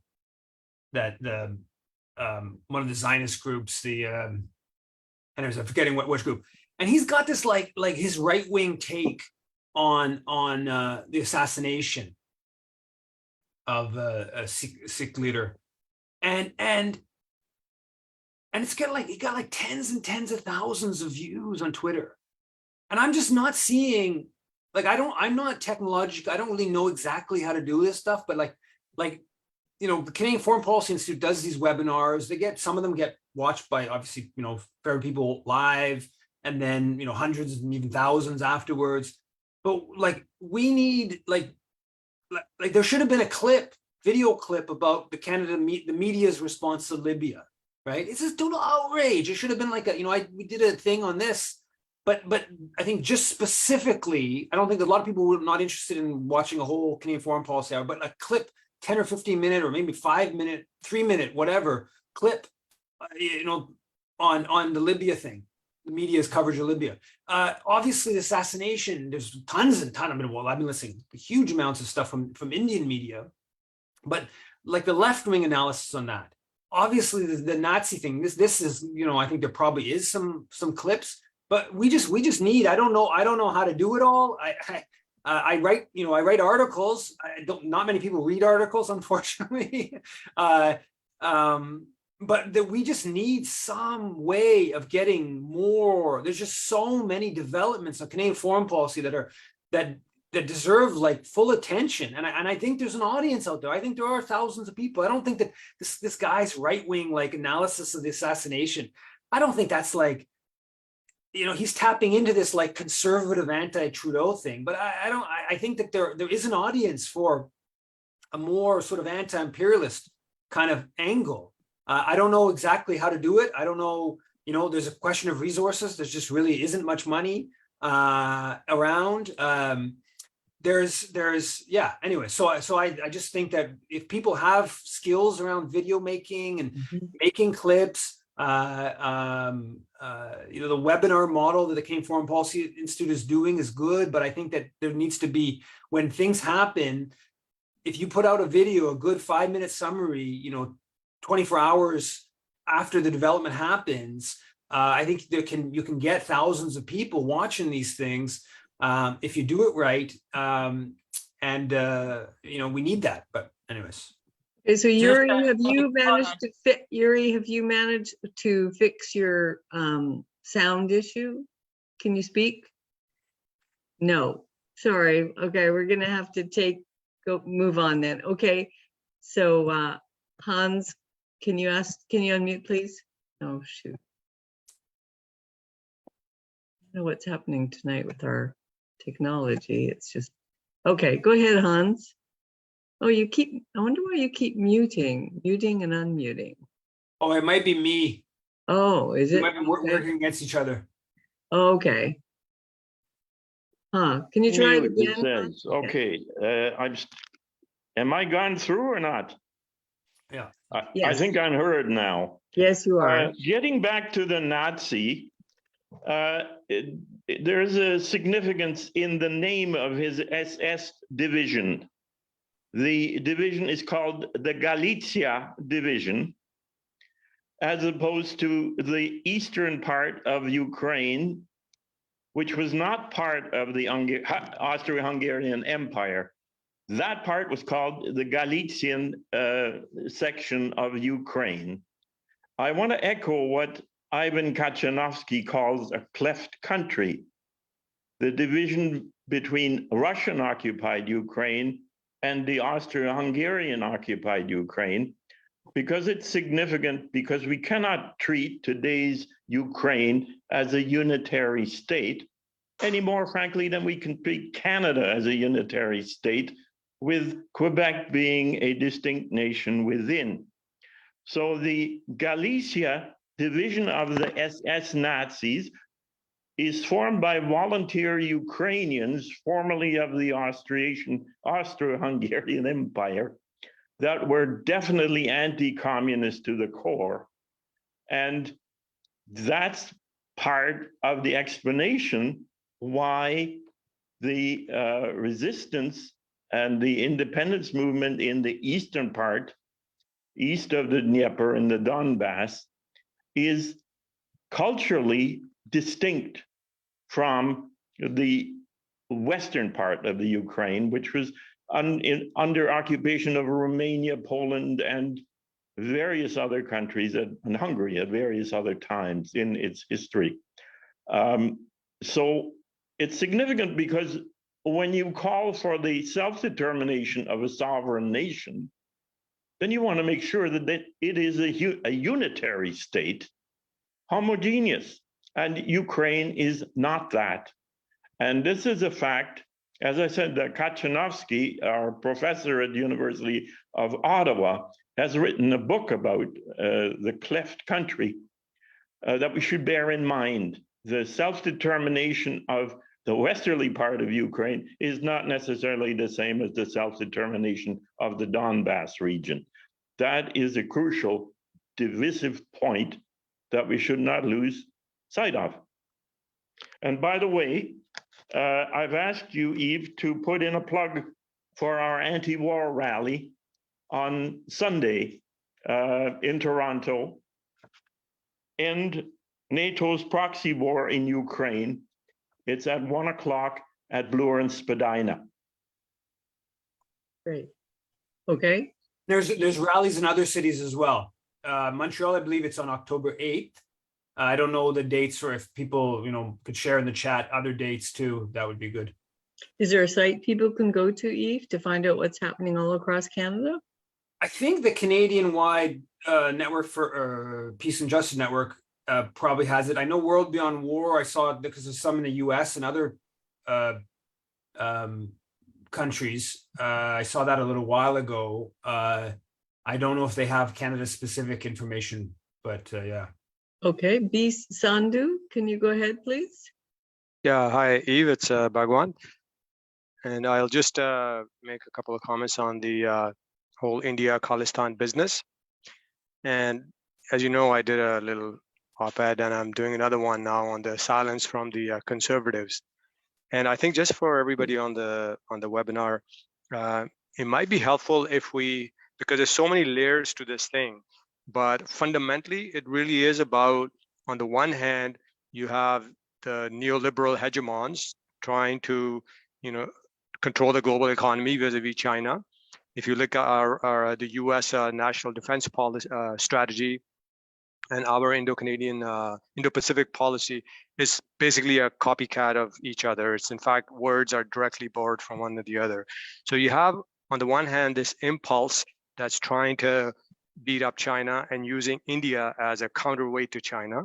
one of the Zionist groups, anyways, I'm forgetting which group, and he's got this like his right wing take on the assassination of a Sikh leader, and it got like tens and tens of thousands of views on Twitter, and I'm just not seeing, like, I'm not technological, I don't really know exactly how to do this stuff, but like you know, the Canadian Foreign Policy Institute does these webinars. Some of them get watched by, obviously, you know, fair people live, and then, you know, hundreds and even thousands afterwards. But like, we need like there should have been a video clip about the media's response to Libya, right? It's just total outrage. It should have been like a, you know, we did a thing on this, but I think just specifically, I don't think a lot of people were not interested in watching a whole Canadian foreign policy hour, but a clip, 10 or 15 minute, or maybe 5 minute, 3 minute, whatever clip, you know, on the Libya thing, the media's coverage of Libya. Obviously, the assassination, there's tons and tons. I mean, well, I've been listening to huge amounts of stuff from Indian media, but like the left-wing analysis on that. Obviously, the Nazi thing. This is, you know, I think there probably is some clips, but we just need. I don't know how to do it all. I write, you know, I write articles. Not many people read articles, unfortunately. But that we just need some way of getting more. There's just so many developments of Canadian foreign policy that deserve like full attention. And I think there's an audience out there. I think there are thousands of people. I don't think that this guy's right-wing like analysis of the assassination, I don't think that's like, you know, he's tapping into this like conservative anti-Trudeau thing, but I think that there is an audience for a more sort of anti-imperialist kind of angle. I don't know exactly how to do it. I don't know, you know, there's a question of resources. There's just really isn't much money around. Yeah, anyway, so I just think that if people have skills around video making and making clips, you know, the webinar model that the Canadian Foreign Policy Institute is doing is good, but I think that there needs to be, when things happen, if you put out a video, a good 5-minute summary, you know, 24 hours after the development happens, I think you can get thousands of people watching these things if you do it right. And you know, we need that. But anyways. Okay, so Yuri, have you managed to fix your sound issue? Can you speak? No, sorry. Okay, we're gonna have to move on then. Okay, so Hans, can you unmute, please? Oh shoot. I don't know what's happening tonight with our technology. It's just okay. Go ahead, Hans. Oh, I wonder why you keep muting and unmuting. Oh, it might be me. Oh, is it? We might be working against each other. Okay. Huh, can you try it again? It says, okay, am I gone through or not? Yeah. Yes. I think I'm heard now. Yes, you are. Getting back to the Nazi, there's a significance in the name of his SS division. The division is called the Galicia Division, as opposed to the eastern part of Ukraine, which was not part of the Austro-Hungarian Empire. That part was called the Galician section of Ukraine. I want to echo what Ivan Kachanovsky calls a cleft country, the division between Russian-occupied Ukraine and the Austro-Hungarian occupied Ukraine, because it's significant, because we cannot treat today's Ukraine as a unitary state any more, frankly, than we can treat Canada as a unitary state, with Quebec being a distinct nation within. So the Galicia division of the SS Nazis is formed by volunteer Ukrainians, formerly of the Austro-Hungarian Empire, that were definitely anti-communist to the core. And that's part of the explanation why the resistance and the independence movement in the eastern part, east of the Dnieper and the Donbass, is culturally distinct from the western part of the Ukraine, which was under occupation of Romania, Poland, and various other countries, and Hungary at various other times in its history. So it's significant because when you call for the self-determination of a sovereign nation, then you want to make sure that it is a unitary state, homogeneous, and Ukraine is not that. And this is a fact. As I said, Kachanovsky, our professor at the University of Ottawa, has written a book about the cleft country that we should bear in mind. The self-determination of the westerly part of Ukraine is not necessarily the same as the self-determination of the Donbass region. That is a crucial divisive point that we should not lose sight of. And by the way, I've asked you, Yves, to put in a plug for our anti-war rally on Sunday in Toronto. End NATO's proxy war in Ukraine. It's at 1 o'clock at Bloor and Spadina. Great. Okay, There's rallies in other cities as well. Montreal, I believe it's on October 8th. I don't know the dates, or if people, could share in the chat other dates too, that would be good. is there a site people can go to, Eve, to find out what's happening all across Canada? I think the Canadian-wide network for Peace and Justice Network probably has it. I know World Beyond War, I saw it because of some in the US and other countries. I saw that a little while ago. I don't know if they have Canada-specific information, but yeah. Okay, B. Sandhu, can you go ahead, please? Yeah, hi, Eve, it's Bhagwan. And I'll just make a couple of comments on the whole India-Khalistan business. And as you know, I did a little op-ed, and I'm doing another one now on the silence from the conservatives. And I think just for everybody on the webinar, it might be helpful if we, because there's so many layers to this thing, but fundamentally, it really is about, on the one hand, you have the neoliberal hegemons trying to, control the global economy vis-a-vis China. If you look at the U.S. national defense policy strategy and our Indo-Canadian, Indo-Pacific policy is basically a copycat of each other. It's in fact, words are directly borrowed from one to the other. So you have, on the one hand, this impulse that's trying to beat up China and using India as a counterweight to China.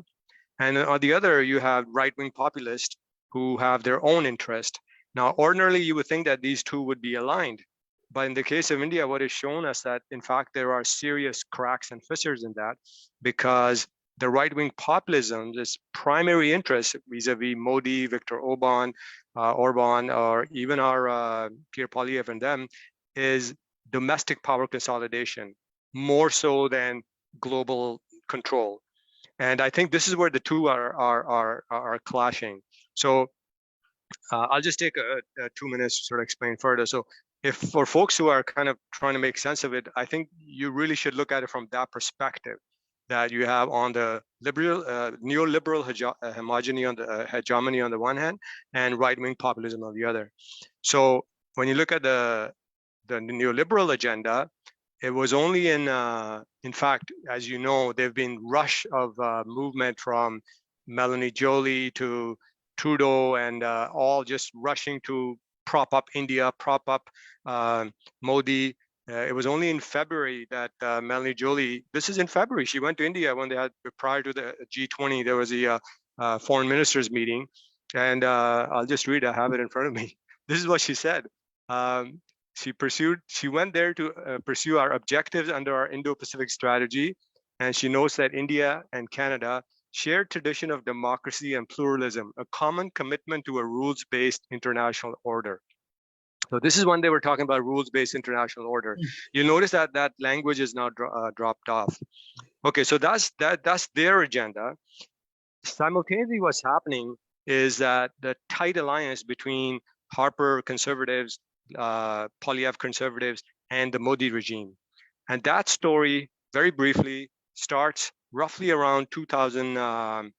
And on the other, you have right-wing populists who have their own interest. Now, ordinarily, you would think that these two would be aligned. But in the case of India, what is shown us that, in fact, there are serious cracks and fissures in that, because the right-wing populism's primary interest vis-a-vis Modi, Viktor Orban, or even our Pierre Poilievre and them, is domestic power consolidation, more so than global control. And I think this is where the two are clashing. So I'll just take 2 minutes to sort of explain further. So if for folks who are kind of trying to make sense of it, I think you really should look at it from that perspective, that you have on the liberal, neoliberal hegemony on the one hand, and right-wing populism on the other. So when you look at the neoliberal agenda, it was only in fact, as you know, there've been rush of movement from Melanie Joly to Trudeau, and all just rushing to prop up India, prop up Modi. It was only in February that Melanie Joly, this is in February, she went to India when they had, prior to the G20, there was a foreign ministers meeting. And I'll just read, I have it in front of me. This is what she said. She went there to pursue our objectives under our Indo-Pacific strategy. And she notes that India and Canada share tradition of democracy and pluralism, a common commitment to a rules-based international order. So this is when they were talking about rules-based international order. You notice that that language is now dropped off. Okay, so that's their agenda. Simultaneously, what's happening is that the tight alliance between Harper conservatives, Poilievre conservatives, and the Modi regime. And that story, very briefly, starts roughly around 2000, I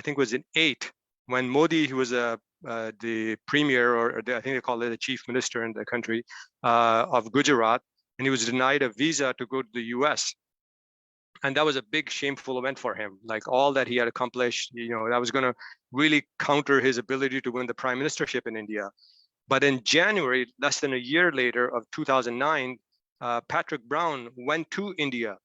think it was in 2008, when Modi, who was a the premier, I think they call it the chief minister in the country, of Gujarat, and he was denied a visa to go to the US. And that was a big shameful event for him. Like all that he had accomplished, that was going to really counter his ability to win the prime ministership in India. But in January, less than a year later of 2009, Patrick Brown went to India.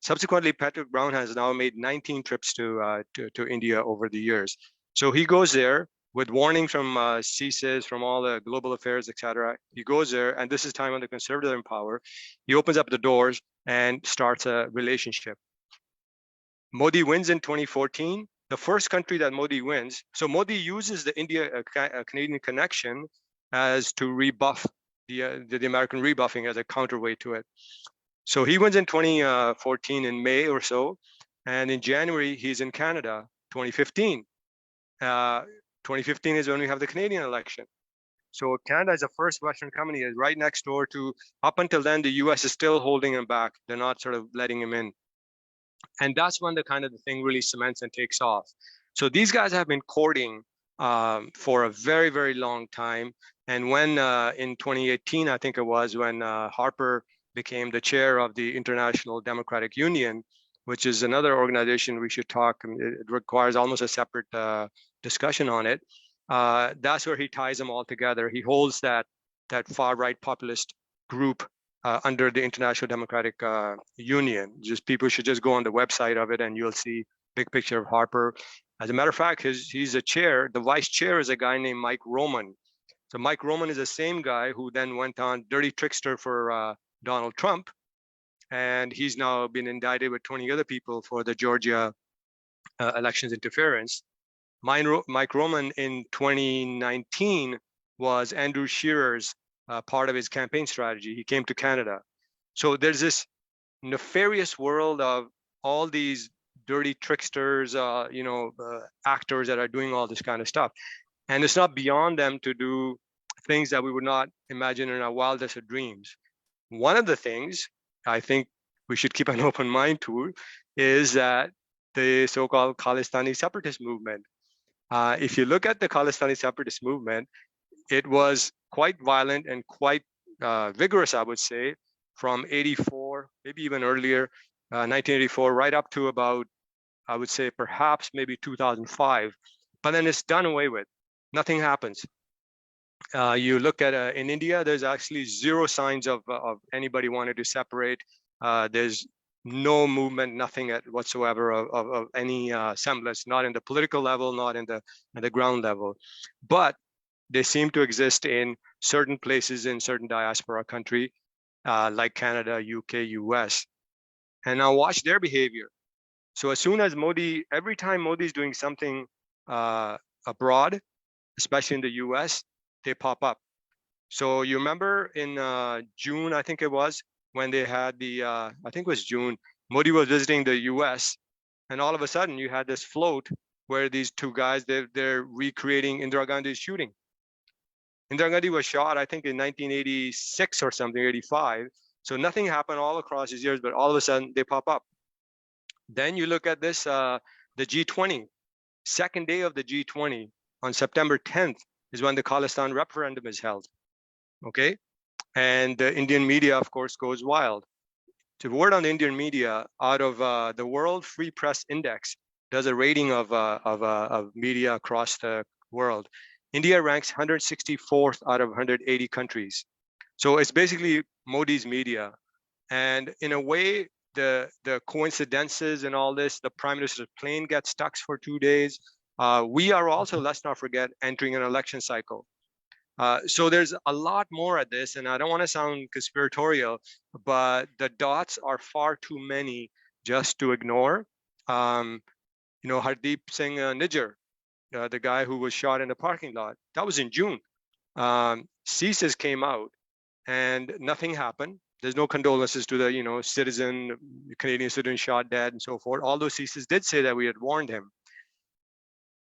Subsequently, Patrick Brown has now made 19 trips to India over the years. So he goes there with warning from CSIS, from all the global affairs, etc. He goes there, and this is time when the conservatives are in power. He opens up the doors and starts a relationship. Modi wins in 2014. The first country that Modi wins, so Modi uses the India-Canadian connection as to rebuff the American rebuffing as a counterweight to it. So he wins in 2014 in May or so, and in January he's in Canada. 2015. 2015 is when we have the Canadian election. So Canada is the first Western company, is right next door to. Up until then, the U.S. is still holding him back. They're not sort of letting him in, and that's when the thing really cements and takes off. So these guys have been courting for a very, very long time. And when in 2018, I think it was, when Harper became the chair of the International Democratic Union, which is another organization we should talk. It requires almost a separate discussion on it. That's where he ties them all together. He holds that far-right populist group under the International Democratic Union. People should just go on the website of it, and you'll see big picture of Harper. As a matter of fact, he's a chair. The vice chair is a guy named Mike Roman. So Mike Roman is the same guy who then went on dirty trickster for Donald Trump. And he's now been indicted with 20 other people for the Georgia elections interference. Mike Roman in 2019 was Andrew Shearer's part of his campaign strategy. He came to Canada. So there's this nefarious world of all these dirty tricksters, actors that are doing all this kind of stuff. And it's not beyond them to do things that we would not imagine in our wildest of dreams. One of the things I think we should keep an open mind to is that the so-called Khalistani separatist movement. If you look at the Khalistani separatist movement, it was quite violent and quite vigorous, I would say, from 84, maybe even earlier, 1984, right up to about, I would say, perhaps maybe 2005. But then it's done away with. Nothing happens. You look at in India, there's actually zero signs of anybody wanting to separate. There's no movement, nothing whatsoever of any semblance, not in the political level, not in the ground level. But they seem to exist in certain places in certain diaspora country, like Canada, UK, US. And now watch their behavior. So as soon as every time Modi's doing something abroad, especially in the US, they pop up. So you remember in June, I think it was, when they had I think it was June, Modi was visiting the US, and all of a sudden you had this float where these two guys, they're recreating Indira Gandhi's shooting. Indira Gandhi was shot, I think, in 1986 or something, 85. So nothing happened all across these years, but all of a sudden they pop up. Then you look at this, the G20, second day of the G20, on September 10th is when the Khalistan referendum is held, okay? And the Indian media, of course, goes wild. The word on the Indian media, out of the World Free Press Index, does a rating of media across the world. India ranks 164th out of 180 countries. So it's basically Modi's media. And in a way, the coincidences and all this, the prime minister's plane gets stuck for 2 days. We are also, let's not forget, entering an election cycle. So there's a lot more at this, and I don't want to sound conspiratorial, but the dots are far too many just to ignore. Hardeep Singh Nijjar, the guy who was shot in the parking lot, that was in June. CSIS came out and nothing happened. There's no condolences to the Canadian citizen shot dead and so forth. Although CSIS did say that we had warned him.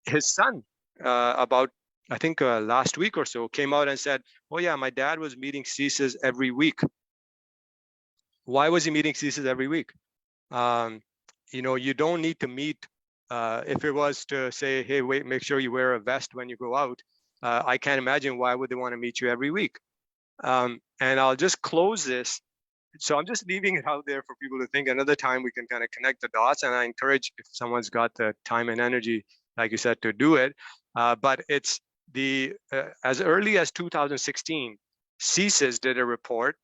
His son, about I think last week or so, came out and said, oh yeah, my dad was meeting CSIS every week. Why was he meeting CSIS every week? You don't need to meet, if it was to say, hey, wait, make sure you wear a vest when you go out, I can't imagine why would they want to meet you every week. And I'll just close this. So I'm just leaving it out there for people to think. Another time we can kind of connect the dots, and I encourage, if someone's got the time and energy, like you said, to do it. But it's as early as 2016, CSIS did a report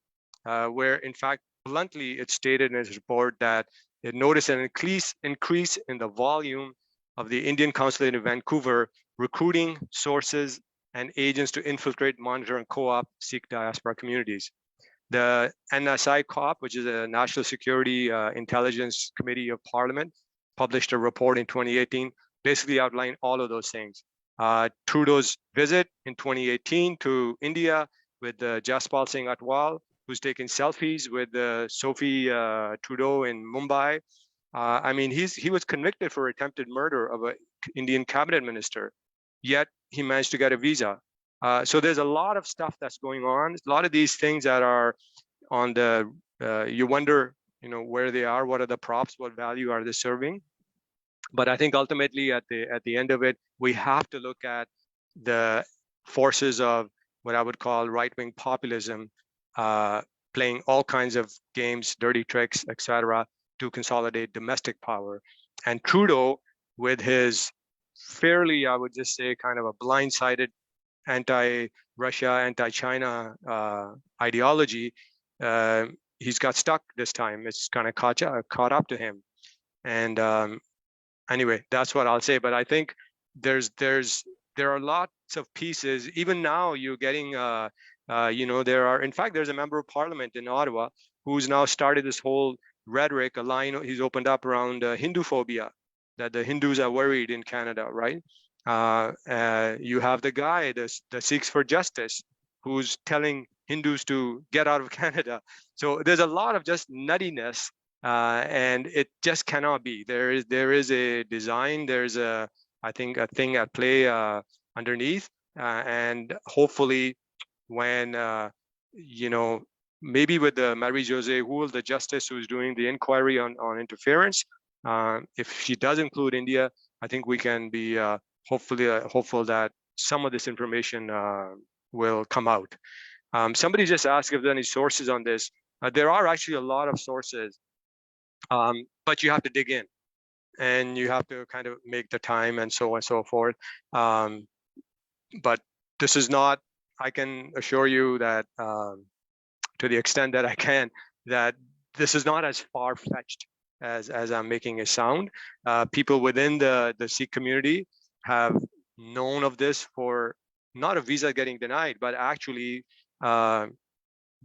where, in fact, bluntly, it stated in its report that it noticed an increase in the volume of the Indian consulate in Vancouver recruiting sources and agents to infiltrate, monitor, and co-opt Sikh diaspora communities. The NSI COP, which is a National Security Intelligence Committee of Parliament, published a report in 2018, basically outlined all of those things. Trudeau's visit in 2018 to India with Jaspal Singh Atwal, who's taking selfies with Sophie Trudeau in Mumbai. I mean, he was convicted for attempted murder of an Indian cabinet minister, yet he managed to get a visa. So there's a lot of stuff that's going on. A lot of these things that are on the, you wonder, where they are, what are the props, what value are they serving? But I think ultimately at the end of it, we have to look at the forces of what I would call right-wing populism, playing all kinds of games, dirty tricks, etc., to consolidate domestic power. And Trudeau, with his fairly, I would just say, kind of a blindsided anti-Russia, anti-China ideology, he's got stuck this time. It's kind of caught up to him. And anyway, that's what I'll say. But I think there are lots of pieces. Even now, you're getting, in fact, there's a member of parliament in Ottawa who's now started this whole rhetoric, a line he's opened up around Hindu phobia, that the Hindus are worried in Canada, right? You have the guy, the Sikhs for Justice, who's telling Hindus to get out of Canada. So there's a lot of just nuttiness, and it just cannot be. There is a design. There's I think a thing at play underneath, and hopefully, when maybe with the Marie-Josée Houle, the justice who's doing the inquiry on interference, if she does include India, I think we can be hopeful that some of this information will come out. Somebody just asked if there are any sources on this. There are actually a lot of sources, but you have to dig in, and you have to kind of make the time and so on and so forth. But this is not, I can assure you that to the extent that I can, that this is not as far-fetched as I'm making it sound. People within the Sikh community have known of this for not a visa getting denied, but actually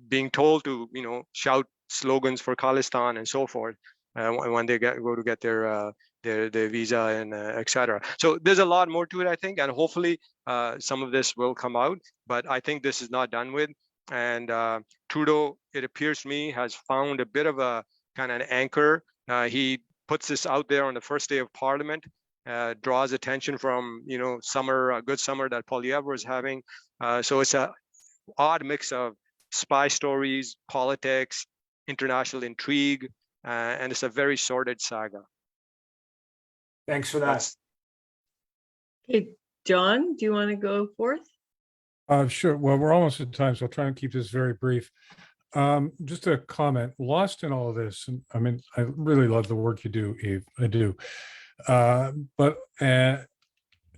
being told to shout slogans for Khalistan and so forth when they go to get their visa and etc. So there's a lot more to it, I think, and hopefully some of this will come out. But I think this is not done with. And Trudeau, it appears to me, has found a bit of a kind of an anchor. He puts this out there on the first day of Parliament, draws attention from a good summer that Poilievre was having. So it's an odd mix of spy stories, politics, international intrigue, and it's a very sordid saga. Thanks for that. Okay, John, do you want to go forth? Sure. Well, we're almost at time, so I'll try and keep this very brief. Just a comment, lost in all of this, and I mean, I really love the work you do, Eve, I do. But it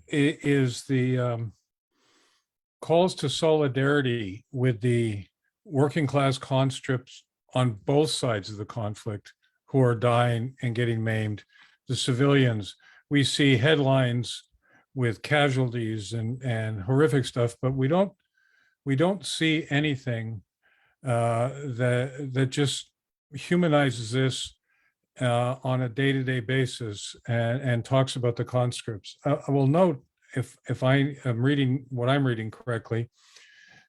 is the calls to solidarity with the working class conscripts on both sides of the conflict who are dying and getting maimed, the civilians. We see headlines with casualties and horrific stuff, but we don't see anything that just humanizes this on a day-to-day basis and talks about the conscripts. I will note, if I am reading what I'm reading correctly,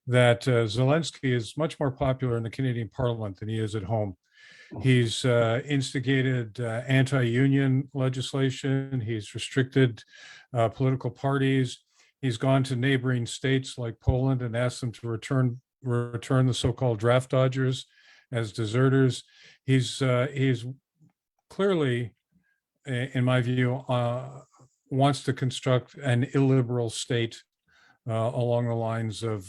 that Zelensky is much more popular in the Canadian Parliament than he is at home. He's instigated anti-union legislation. He's restricted political parties. He's gone to neighboring states like Poland and asked them to return the so-called draft dodgers as deserters. He's clearly, in my view, wants to construct an illiberal state along the lines of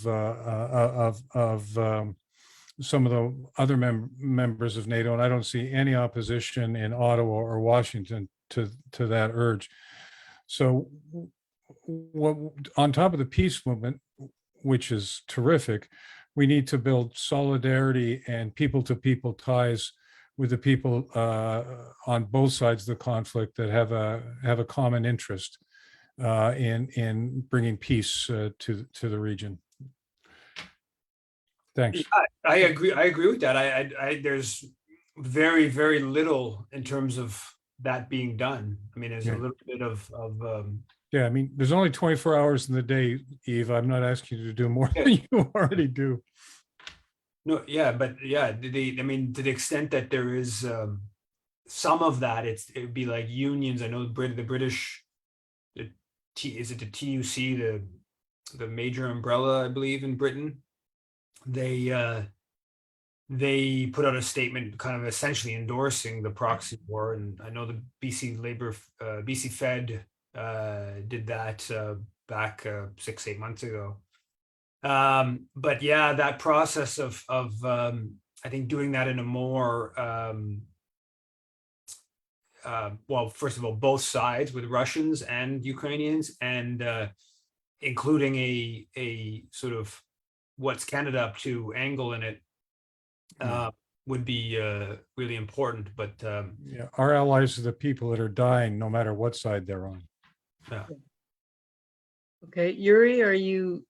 some of the other members of NATO, and I don't see any opposition in Ottawa or Washington to that urge. So, what on top of the peace movement, which is terrific, we need to build solidarity and people-to-people ties with the people on both sides of the conflict that have a common interest in bringing peace to the region. Thanks. I agree. I agree with that. There's very, very little in terms of that being done. I mean, there's a little bit of Yeah, I mean, there's only 24 hours in the day, Eve. I'm not asking you to do more than you already do. no, yeah, but yeah, I mean, to the extent that there is some of that, it'd be like unions. I know the British, is it the TUC, the major umbrella, I believe, in Britain. They put out a statement kind of essentially endorsing the proxy war. And I know the BC Fed did that back 6-8 months ago. But yeah, that process of I think doing that in a more, well, first of all, both sides with Russians and Ukrainians, and including a sort of what's Canada up to angle in it, would be really important. But yeah, our allies are the people that are dying, no matter what side they're on. yeah. Okay, Yuri,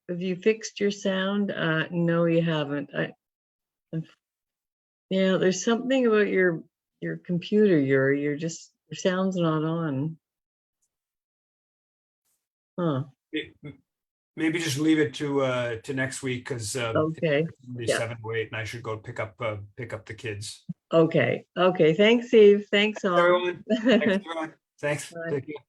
have you fixed your sound? No, you haven't. Yeah, there's something about your computer, Yuri. Your sound's not on. Huh. Maybe just leave it to next week, because Okay. it's Yeah. 7 to 8, and I should go pick up the kids. Okay. Thanks, Eve. Thanks all. Everyone, thanks, everyone. Thanks. Bye. Take care.